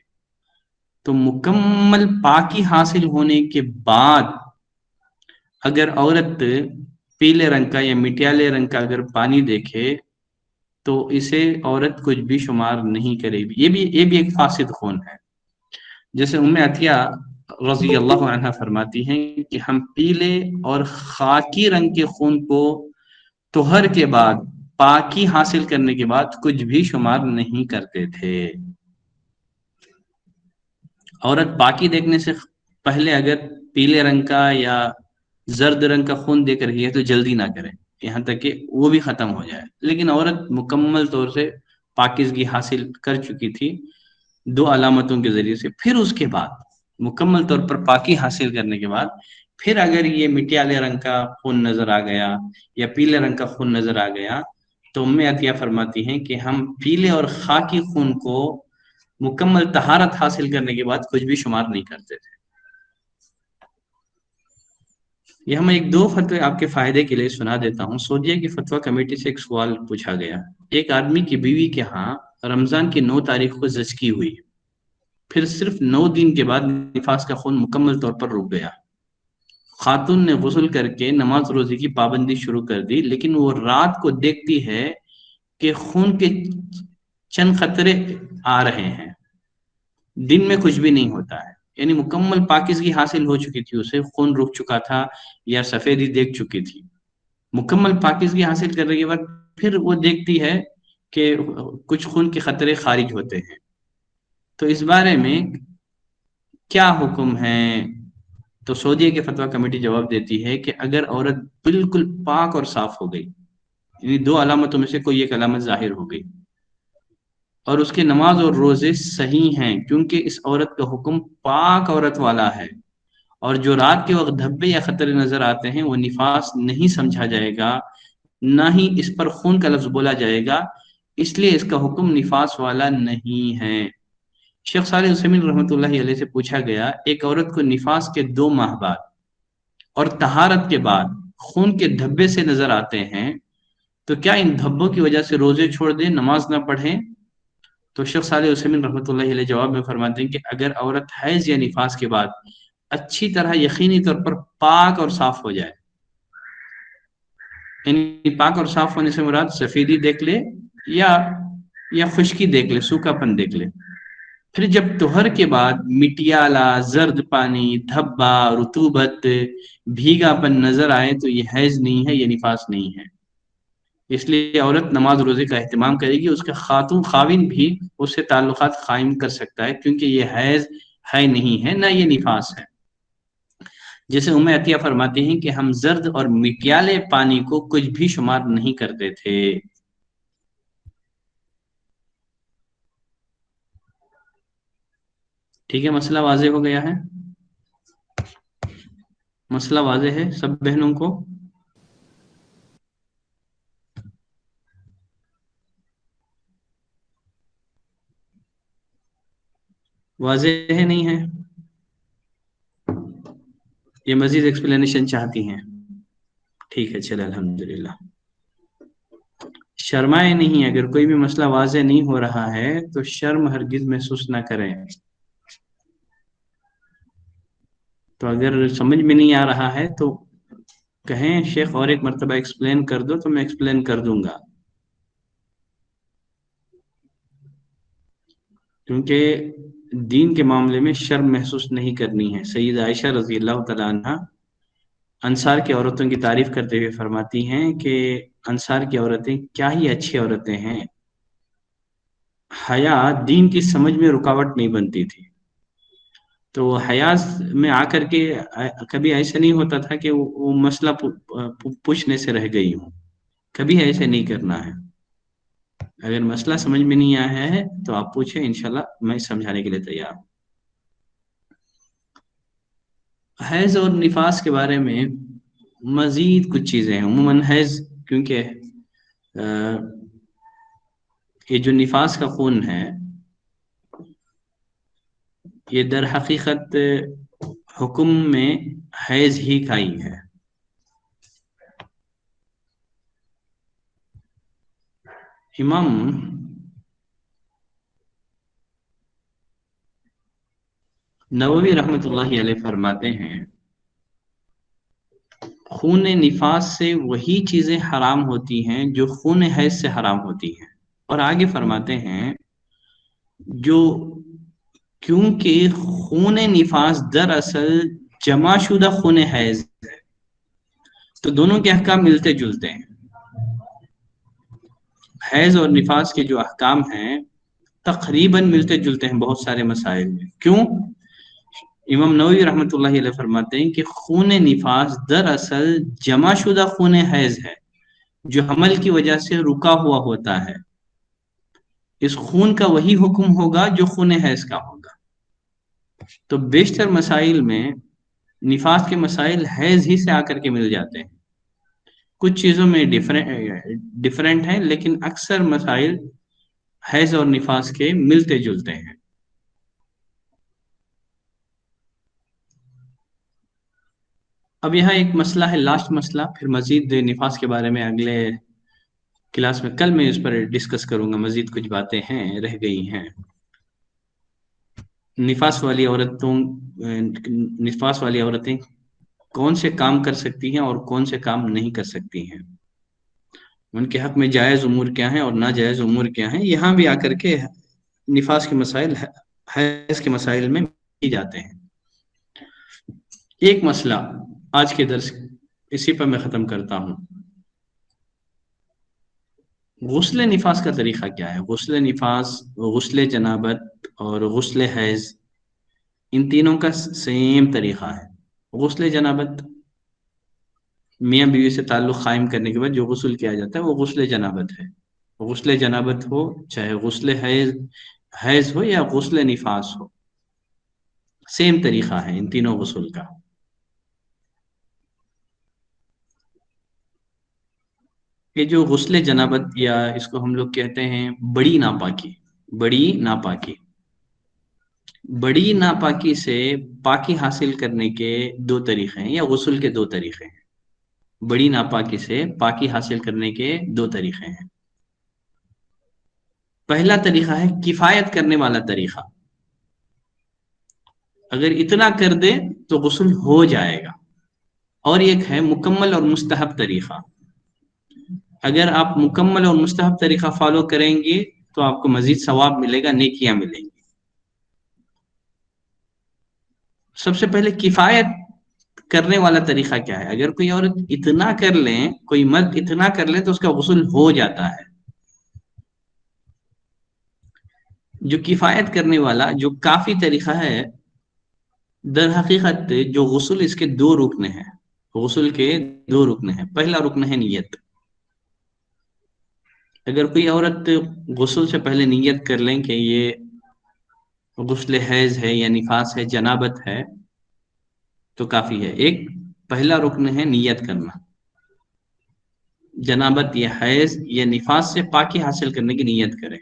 [SPEAKER 1] تو مکمل پاکی حاصل ہونے کے بعد اگر عورت پیلے رنگ کا یا مٹیالے رنگ کا اگر پانی دیکھے تو اسے عورت کچھ بھی شمار نہیں کرے گی، یہ بھی ایک فاسد خون ہے۔ جیسے ام عطیہ رضی اللہ عنہ فرماتی ہیں کہ ہم پیلے اور خاکی رنگ کے خون کو طہر کے بعد، پاکی حاصل کرنے کے بعد کچھ بھی شمار نہیں کرتے تھے۔ عورت پاکی دیکھنے سے پہلے اگر پیلے رنگ کا یا زرد رنگ کا خون دیکھ رہی ہے تو جلدی نہ کرے یہاں تک کہ وہ بھی ختم ہو جائے، لیکن عورت مکمل طور سے پاکیزگی حاصل کر چکی تھی دو علامتوں کے ذریعے سے، پھر اس کے بعد مکمل طور پر پاکی حاصل کرنے کے بعد پھر اگر یہ مٹیالے رنگ کا خون نظر آ گیا یا پیلے رنگ کا خون نظر آ گیا تو ام عطیہ فرماتی ہیں کہ ہم پیلے اور خاکی خون کو مکمل طہارت حاصل کرنے کے بعد کچھ بھی شمار نہیں کرتے تھے۔ یہ ہم ایک دو فتوے آپ کے فائدے کے لیے سنا دیتا ہوں۔ سعودیہ کی فتویٰ کمیٹی سے ایک سوال پوچھا گیا، ایک آدمی کی بیوی کے ہاں رمضان کی 9 تاریخ کو زچگی ہوئی، پھر صرف 9 دن کے بعد نفاس کا خون مکمل طور پر رک گیا۔ خاتون نے غسل کر کے نماز روزے کی پابندی شروع کر دی، لیکن وہ رات کو دیکھتی ہے کہ خون کے چند قطرے آ رہے ہیں، دن میں کچھ بھی نہیں ہوتا ہے، یعنی مکمل پاکیزگی حاصل ہو چکی تھی، اسے خون رک چکا تھا یا سفیدی دیکھ چکی تھی۔ مکمل پاکیزگی حاصل کرنے کے بعد پھر وہ دیکھتی ہے کہ کچھ خون کے قطرے خارج ہوتے ہیں، تو اس بارے میں کیا حکم ہے؟ تو سعودیہ کی فتویٰ کمیٹی جواب دیتی ہے کہ اگر عورت بالکل پاک اور صاف ہو گئی، یعنی دو علامتوں میں سے کوئی ایک علامت ظاہر ہو گئی، اور اس کے نماز اور روزے صحیح ہیں کیونکہ اس عورت کا حکم پاک عورت والا ہے، اور جو رات کے وقت دھبے یا خطرے نظر آتے ہیں وہ نفاس نہیں سمجھا جائے گا، نہ ہی اس پر خون کا لفظ بولا جائے گا، اس لیے اس کا حکم نفاس والا نہیں ہے۔ شیخ صالح عثیمین رحمۃ اللہ علیہ سے پوچھا گیا، ایک عورت کو نفاس کے 2 ماہ بعد اور طہارت کے بعد خون کے دھبے سے نظر آتے ہیں تو کیا ان دھبوں کی وجہ سے روزے چھوڑ دیں، نماز نہ پڑھیں؟ تو شیخ صالح عثیمین رحمۃ اللہ علیہ جواب میں فرماتے ہیں کہ اگر عورت حیض یا نفاس کے بعد اچھی طرح یقینی طور پر پاک اور صاف ہو جائے، یعنی پاک اور صاف ہونے سے مراد سفیدی دیکھ لے یا خشکی دیکھ لے، سوکھا پن دیکھ لے، پھر جب طہر کے بعد مٹیالہ، زرد پانی، دھبا، رطوبت، بھیگا پن نظر آئے تو یہ حیض نہیں ہے، یہ نفاس نہیں ہے، اس لیے عورت نماز روزے کا اہتمام کرے گی، اس کا خاوند بھی اس سے تعلقات قائم کر سکتا ہے کیونکہ یہ حیض ہے نہیں ہے، نہ یہ نفاس ہے۔ جیسے ام عطیہ فرماتی ہیں کہ ہم زرد اور مٹیالے پانی کو کچھ بھی شمار نہیں کرتے تھے۔ ٹھیک ہے، مسئلہ واضح ہو گیا ہے؟ مسئلہ واضح ہے سب بہنوں کو؟ واضح ہے نہیں ہے؟ یہ مزید ایکسپلینیشن چاہتی ہیں؟ ٹھیک ہے، چلے الحمدللہ۔ شرمائے نہیں، اگر کوئی بھی مسئلہ واضح نہیں ہو رہا ہے تو شرم ہرگز محسوس نہ کریں۔ تو اگر سمجھ میں نہیں آ رہا ہے تو کہیں شیخ اور ایک مرتبہ ایکسپلین کر دو تو میں ایکسپلین کر دوں گا، کیونکہ دین کے معاملے میں شرم محسوس نہیں کرنی ہے۔ سیدہ عائشہ رضی اللہ تعالیٰ عنہ انصار کی عورتوں کی تعریف کرتے ہوئے فرماتی ہیں کہ انصار کی عورتیں کیا ہی اچھی عورتیں ہیں، حیا دین کی سمجھ میں رکاوٹ نہیں بنتی تھی۔ تو حیا میں آ کر کے کبھی ایسا نہیں ہوتا تھا کہ وہ مسئلہ پوچھنے سے رہ گئی ہوں، کبھی ایسے نہیں کرنا ہے۔ اگر مسئلہ سمجھ میں نہیں آیا ہے تو آپ پوچھیں، انشاءاللہ میں سمجھانے کے لیے تیار ہوں۔ حیض اور نفاس کے بارے میں مزید کچھ چیزیں ہیں۔ عموماً حیض، کیونکہ یہ جو نفاس کا خون ہے یہ در حقیقت حکم میں حیض ہی کا ہی ہے۔ امام نووی رحمۃ اللہ علیہ فرماتے ہیں خون نفاس سے وہی چیزیں حرام ہوتی ہیں جو خون حیض سے حرام ہوتی ہیں، اور آگے فرماتے ہیں جو کیونکہ خون نفاس دراصل جمع شدہ خون حیض ہے، تو دونوں کے احکام ملتے جلتے ہیں۔ حیض اور نفاس کے جو احکام ہیں تقریباً ملتے جلتے ہیں بہت سارے مسائل میں۔ کیوں؟ امام نووی رحمۃ اللہ علیہ فرماتے ہیں کہ خون نفاس دراصل جمع شدہ خون حیض ہے جو حمل کی وجہ سے رکا ہوا ہوتا ہے۔ اس خون کا وہی حکم ہوگا جو خون حیض کا ہوگا۔ تو بیشتر مسائل میں نفاس کے مسائل حیض ہی سے آ کر کے مل جاتے ہیں، کچھ چیزوں میں ڈیفرنٹ ہیں، لیکن اکثر مسائل حیض اور نفاس کے ملتے جلتے ہیں۔ اب یہاں ایک مسئلہ ہے، لاسٹ مسئلہ، پھر مزید نفاس کے بارے میں اگلے کلاس میں کل میں اس پر ڈسکس کروں گا، مزید کچھ باتیں ہیں رہ گئی ہیں۔ نفاس والی عورتیں کون سے کام کر سکتی ہیں اور کون سے کام نہیں کر سکتی ہیں، ان کے حق میں جائز امور کیا ہیں اور ناجائز امور کیا ہیں، یہاں بھی آ کر کے نفاس کے مسائل حیض کے مسائل میں کی جاتے ہیں۔ ایک مسئلہ آج کے درس اسی پر میں ختم کرتا ہوں۔ غسل نفاس کا طریقہ کیا ہے؟ غسل نفاس، غسل جنابت اور غسل حیض، ان تینوں کا سیم طریقہ ہے۔ غسل جنابت میاں بیوی سے تعلق قائم کرنے کے بعد جو غسل کیا جاتا ہے وہ غسل جنابت ہے۔ غسل جنابت ہو چاہے غسل حیض ہو یا غسل نفاس ہو، سیم طریقہ ہے ان تینوں غسل کا۔ یہ جو غسل جنابت یا اس کو ہم لوگ کہتے ہیں بڑی ناپاکی، بڑی ناپاکی سے پاکی حاصل کرنے کے دو طریقے ہیں، یا غسل کے دو طریقے ہیں۔ بڑی ناپاکی سے پاکی حاصل کرنے کے دو طریقے ہیں۔ پہلا طریقہ ہے کفایت کرنے والا طریقہ، اگر اتنا کر دے تو غسل ہو جائے گا۔ اور ایک ہے مکمل اور مستحب طریقہ، اگر آپ مکمل اور مستحب طریقہ فالو کریں گے تو آپ کو مزید ثواب ملے گا، نیکیاں ملیں گی۔ سب سے پہلے کفایت کرنے والا طریقہ کیا ہے؟ اگر کوئی عورت اتنا کر لیں، کوئی مرد اتنا کر لیں تو اس کا غسل ہو جاتا ہے۔ جو کفایت کرنے والا، جو کافی طریقہ ہے، در حقیقت جو غسل اس کے دو رکن ہیں، غسل کے دو رکن ہیں۔ پہلا رکن ہے نیت۔ اگر کوئی عورت غسل سے پہلے نیت کر لیں کہ یہ غسل حیض ہے یا نفاس ہے، جنابت ہے، تو کافی ہے۔ ایک پہلا رکن ہے نیت کرنا، جنابت یا حیض یا نفاس سے پاکی حاصل کرنے کی نیت کریں۔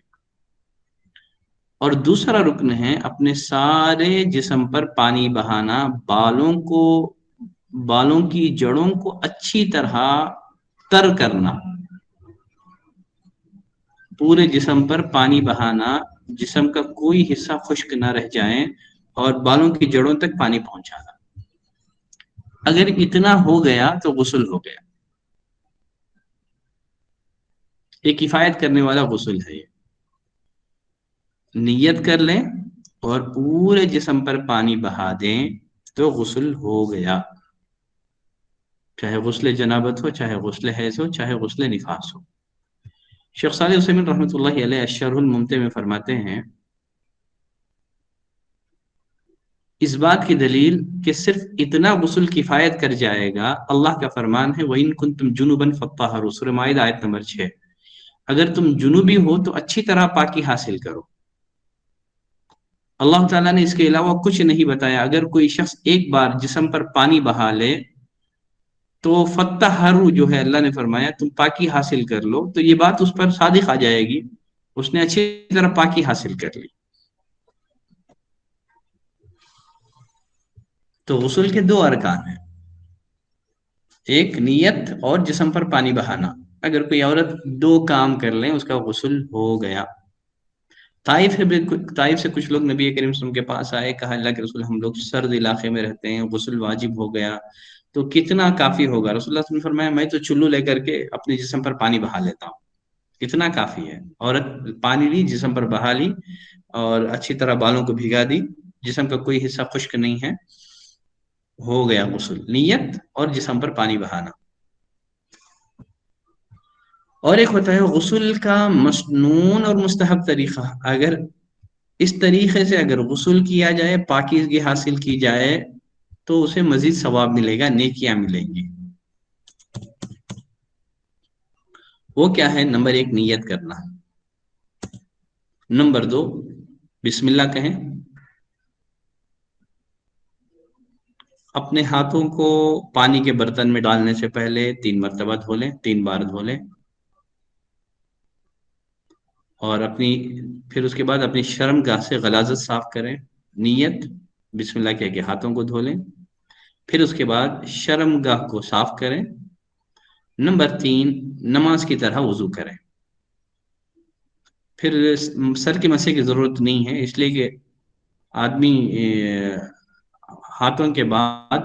[SPEAKER 1] اور دوسرا رکن ہے اپنے سارے جسم پر پانی بہانا، بالوں کی جڑوں کو اچھی طرح تر کرنا، پورے جسم پر پانی بہانا، جسم کا کوئی حصہ خشک نہ رہ جائیں، اور بالوں کی جڑوں تک پانی پہنچانا۔ اگر اتنا ہو گیا تو غسل ہو گیا۔ یہ کفایت کرنے والا غسل ہے۔ نیت کر لیں اور پورے جسم پر پانی بہا دیں تو غسل ہو گیا، چاہے غسل جنابت ہو، چاہے غسل حیض ہو، چاہے غسل نفاس ہو۔ شیخ صالح عثیمین رحمۃ اللہ علیہ الشرح الممتع میں فرماتے ہیں اس بات کی دلیل کہ صرف اتنا غسل کفایت کر جائے گا، اللہ کا فرمان ہے وَإِن كُنتُمْ جُنُبًا فَطَّهَّرُوا، سورہ مائدہ آیت نمبر 6۔ اگر تم جنوبی ہو تو اچھی طرح پاکی حاصل کرو. اللہ تعالیٰ نے اس کے علاوہ کچھ نہیں بتایا. اگر کوئی شخص ایک بار جسم پر پانی بہا لے تو فتح ہرو جو ہے، اللہ نے فرمایا تم پاکی حاصل کر لو، تو یہ بات اس پر صادق آ جائے گی، اس نے اچھی طرح پاکی حاصل کر لی. تو غسل کے دو ارکان ہیں، ایک نیت اور جسم پر پانی بہانا. اگر کوئی عورت دو کام کر لیں اس کا غسل ہو گیا. طائف سے کچھ لوگ نبی کریم صلی اللہ علیہ وسلم کے پاس آئے، کہا اللہ کے رسول ہم لوگ سرد علاقے میں رہتے ہیں، غسل واجب ہو گیا تو کتنا کافی ہوگا؟ رسول اللہ صلی اللہ علیہ وسلم نے فرمایا میں تو چلو لے کر کے اپنے جسم پر پانی بہا لیتا ہوں، اتنا کافی ہے. عورت پانی لی، جسم پر بہا لی اور اچھی طرح بالوں کو بھگا دی، جسم کا کوئی حصہ خشک نہیں ہے، ہو گیا غسل. نیت اور جسم پر پانی بہانا. اور ایک ہوتا ہے غسل کا مسنون اور مستحب طریقہ. اگر اس طریقے سے اگر غسل کیا جائے، پاکیزگی حاصل کی جائے تو اسے مزید ثواب ملے گا، نیکیاں ملیں گی. وہ کیا ہے؟ نمبر ایک نیت کرنا، نمبر دو بسم اللہ کہیں، اپنے ہاتھوں کو پانی کے برتن میں ڈالنے سے پہلے 3 مرتبہ دھو لیں، 3 بار دھو لیں، اور پھر اس کے بعد اپنی شرم گاہ سے غلاظت صاف کریں. نیت بسم اللہ کہہ کے ہاتھوں کو دھو لیں، پھر اس کے بعد شرم گاہ کو صاف کریں. نمبر 3 نماز کی طرح وضو کریں. پھر سر کے مسح کی ضرورت نہیں ہے، اس لیے کہ آدمی ہاتھوں کے بعد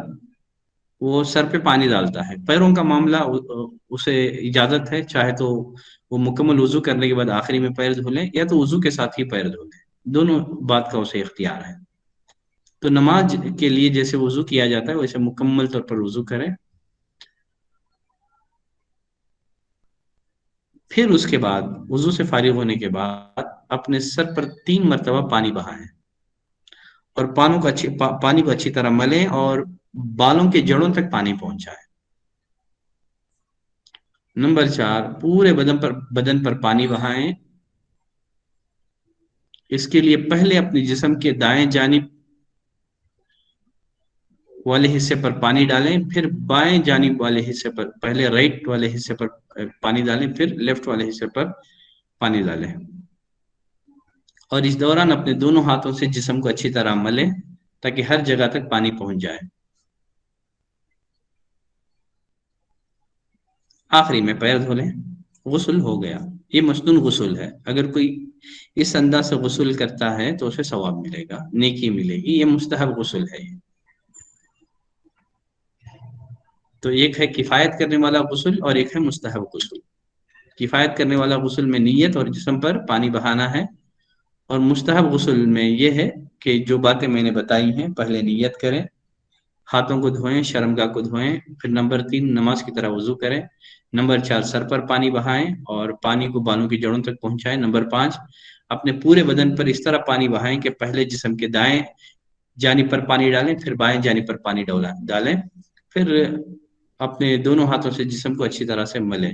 [SPEAKER 1] وہ سر پہ پانی ڈالتا ہے. پیروں کا معاملہ اسے اجازت ہے، چاہے تو وہ مکمل وضو کرنے کے بعد آخری میں پیر دھو لیں، یا تو وضو کے ساتھ ہی پیر دھو لیں، دونوں بات کا اسے اختیار ہے. تو نماز کے لیے جیسے وضو کیا جاتا ہے ویسے مکمل طور پر وضو کریں. پھر اس کے بعد وضو سے فارغ ہونے کے بعد اپنے سر پر 3 مرتبہ پانی بہائیں اور پانی کو اچھی طرح ملیں اور بالوں کے جڑوں تک پانی پہنچائیں. نمبر 4 پورے بدن پر پانی بہائیں. اس کے لیے پہلے اپنے جسم کے دائیں جانب والے حصے پر پانی ڈالیں، پھر بائیں جانب والے حصے پر، پہلے رائٹ والے حصے پر پانی ڈالیں، پھر لیفٹ والے حصے پر پانی ڈالیں، اور اس دوران اپنے دونوں ہاتھوں سے جسم کو اچھی طرح ملیں تاکہ ہر جگہ تک پانی پہنچ جائے. آخری میں پیر دھو لیں، غسل ہو گیا. یہ مسنون غسل ہے. اگر کوئی اس انداز سے غسل کرتا ہے تو اسے ثواب ملے گا، نیکی ملے گی. یہ مستحب غسل ہے. تو ایک ہے کفایت کرنے والا غسل اور ایک ہے مستحب غسل. کفایت کرنے والا غسل میں نیت اور جسم پر پانی بہانا ہے، اور مستحب غسل میں یہ ہے کہ جو باتیں میں نے بتائی ہیں، پہلے نیت کریں، ہاتھوں کو دھوئیں، شرمگاہ کو دھوئیں، پھر نمبر 3 نماز کی طرح وضو کریں، نمبر 4 سر پر پانی بہائیں اور پانی کو بالوں کی جڑوں تک پہنچائیں، نمبر 5 اپنے پورے بدن پر اس طرح پانی بہائیں کہ پہلے جسم کے دائیں جانب پر پانی ڈالیں، پھر بائیں جانب پر پانی ڈالیں، پھر اپنے دونوں ہاتھوں سے جسم کو اچھی طرح سے ملیں،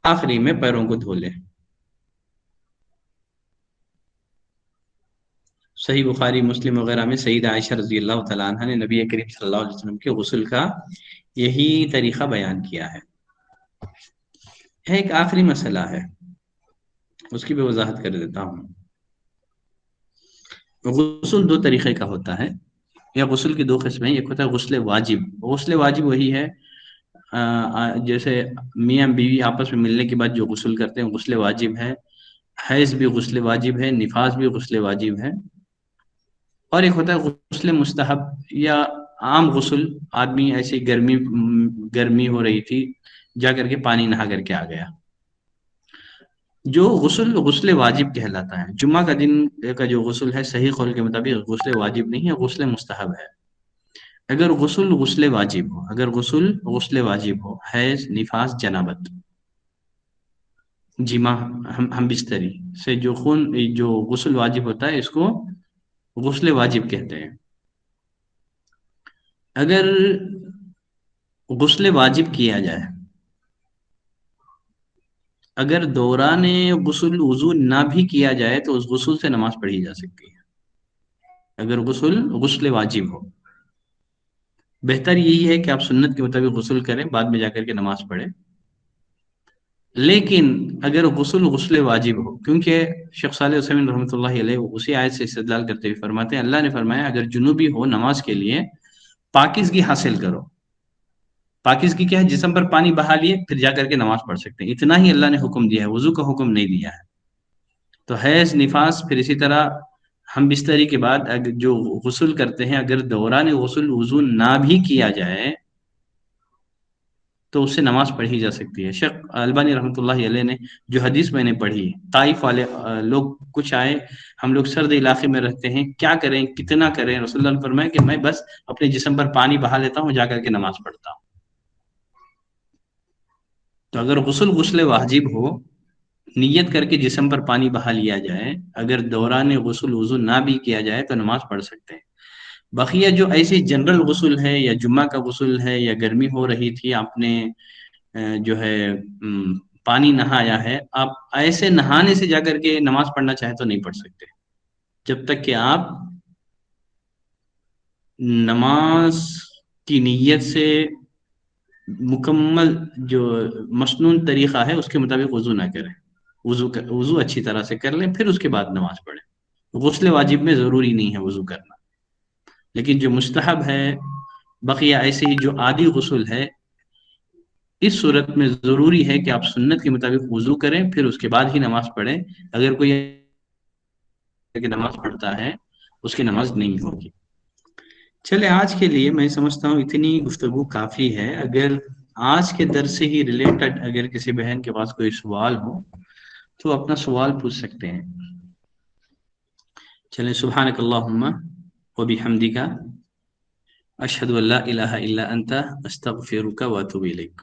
[SPEAKER 1] آخری میں پیروں کو دھو لیں. صحیح بخاری مسلم وغیرہ میں سیدہ عائشہ رضی اللہ تعالیٰ عنہ نے نبی کریم صلی اللہ علیہ وسلم کے غسل کا یہی طریقہ بیان کیا ہے. ایک آخری مسئلہ ہے، اس کی بھی وضاحت کر دیتا ہوں. غسل 2 طریقے کا ہوتا ہے، یا غسل کی 2 قسمیں. ایک ہوتا ہے غسل واجب. غسل واجب وہی ہے جیسے میاں بیوی آپس میں ملنے کے بعد جو غسل کرتے ہیں غسل واجب ہے. حیض بھی غسل واجب ہے، نفاس بھی غسل واجب ہے. اور ایک ہوتا ہے غسل مستحب یا عام غسل. آدمی ایسی گرمی ہو رہی تھی، جا کر کے پانی نہا کر کے آ گیا. جو غسل واجب کہلاتا ہے. جمعہ کا دن کا جو غسل ہے صحیح قول کے مطابق غسل واجب نہیں ہے، غسل مستحب ہے. اگر غسل واجب ہو، اگر غسل واجب ہو، حیض، نفاس، جنابت، جمع، ہم بستری سے جو غسل واجب ہوتا ہے اس کو غسل واجب کہتے ہیں. اگر غسل واجب کیا جائے اگر دوران غسل وضو نہ بھی کیا جائے تو اس غسل سے نماز پڑھی جا سکتی ہے، اگر غسل واجب ہو۔ بہتر یہی ہے کہ آپ سنت کے مطابق غسل کریں، بعد میں جا کر کے نماز پڑھیں۔ لیکن اگر غسل واجب ہو، کیونکہ شیخ صالح عثیمین رحمۃ اللہ علیہ اسی آیت سے استدلال کرتے ہوئے فرماتے ہیں، اللہ نے فرمایا اگر جنوبی ہو نماز کے لیے پاکیزگی حاصل کرو۔ پاکیزگی کیا ہے؟ جسم پر پانی بہا لیے پھر جا کر کے نماز پڑھ سکتے ہیں، اتنا ہی اللہ نے حکم دیا ہے، وضو کا حکم نہیں دیا ہے۔ تو حیض، نفاس، پھر اسی طرح ہم بستری کے بعد جو غسل کرتے ہیں، اگر دوران غسل وضو نہ بھی کیا جائے تو اس سے نماز پڑھی جا سکتی ہے۔ شیخ البانی رحمۃ اللہ علیہ نے جو حدیث میں نے پڑھی، طائف والے لوگ کچھ آئے، ہم لوگ سرد علاقے میں رہتے ہیں، کیا کریں، کتنا کریں؟ رسول اللہ نے فرمایا کہ میں بس اپنے جسم پر پانی بہا لیتا ہوں، جا کر کے نماز پڑھتا ہوں۔ تو اگر غسل واجب ہو، نیت کر کے جسم پر پانی بہا لیا جائے، اگر دوران غسل وضو نہ بھی کیا جائے تو نماز پڑھ سکتے ہیں۔ بقیہ جو ایسی جنرل غسل ہے، یا جمعہ کا غسل ہے، یا گرمی ہو رہی تھی آپ نے جو ہے پانی نہایا ہے، آپ ایسے نہانے سے جا کر کے نماز پڑھنا چاہے تو نہیں پڑھ سکتے، جب تک کہ آپ نماز کی نیت سے مکمل جو مسنون طریقہ ہے اس کے مطابق وضو نہ کریں، وضو اچھی طرح سے کر لیں، پھر اس کے بعد نماز پڑھیں۔ غسل واجب میں ضروری نہیں ہے وضو کرنا، لیکن جو مستحب ہے، بقیہ ایسے ہی جو عادی غسل ہے، اس صورت میں ضروری ہے کہ آپ سنت کے مطابق وضو کریں، پھر اس کے بعد ہی نماز پڑھیں۔ اگر کوئی نماز پڑھتا ہے اس کی نماز نہیں ہوگی۔ چلے آج کے لیے میں سمجھتا ہوں اتنی گفتگو کافی ہے۔ اگر آج کے درس سے ہی ریلیٹڈ اگر کسی بہن کے پاس کوئی سوال ہو تو اپنا سوال پوچھ سکتے ہیں۔ چلے، سبحانک اللہم و بحمدک، اشہد ان لا الہ الا انت، استغفرک و اتوب الیک۔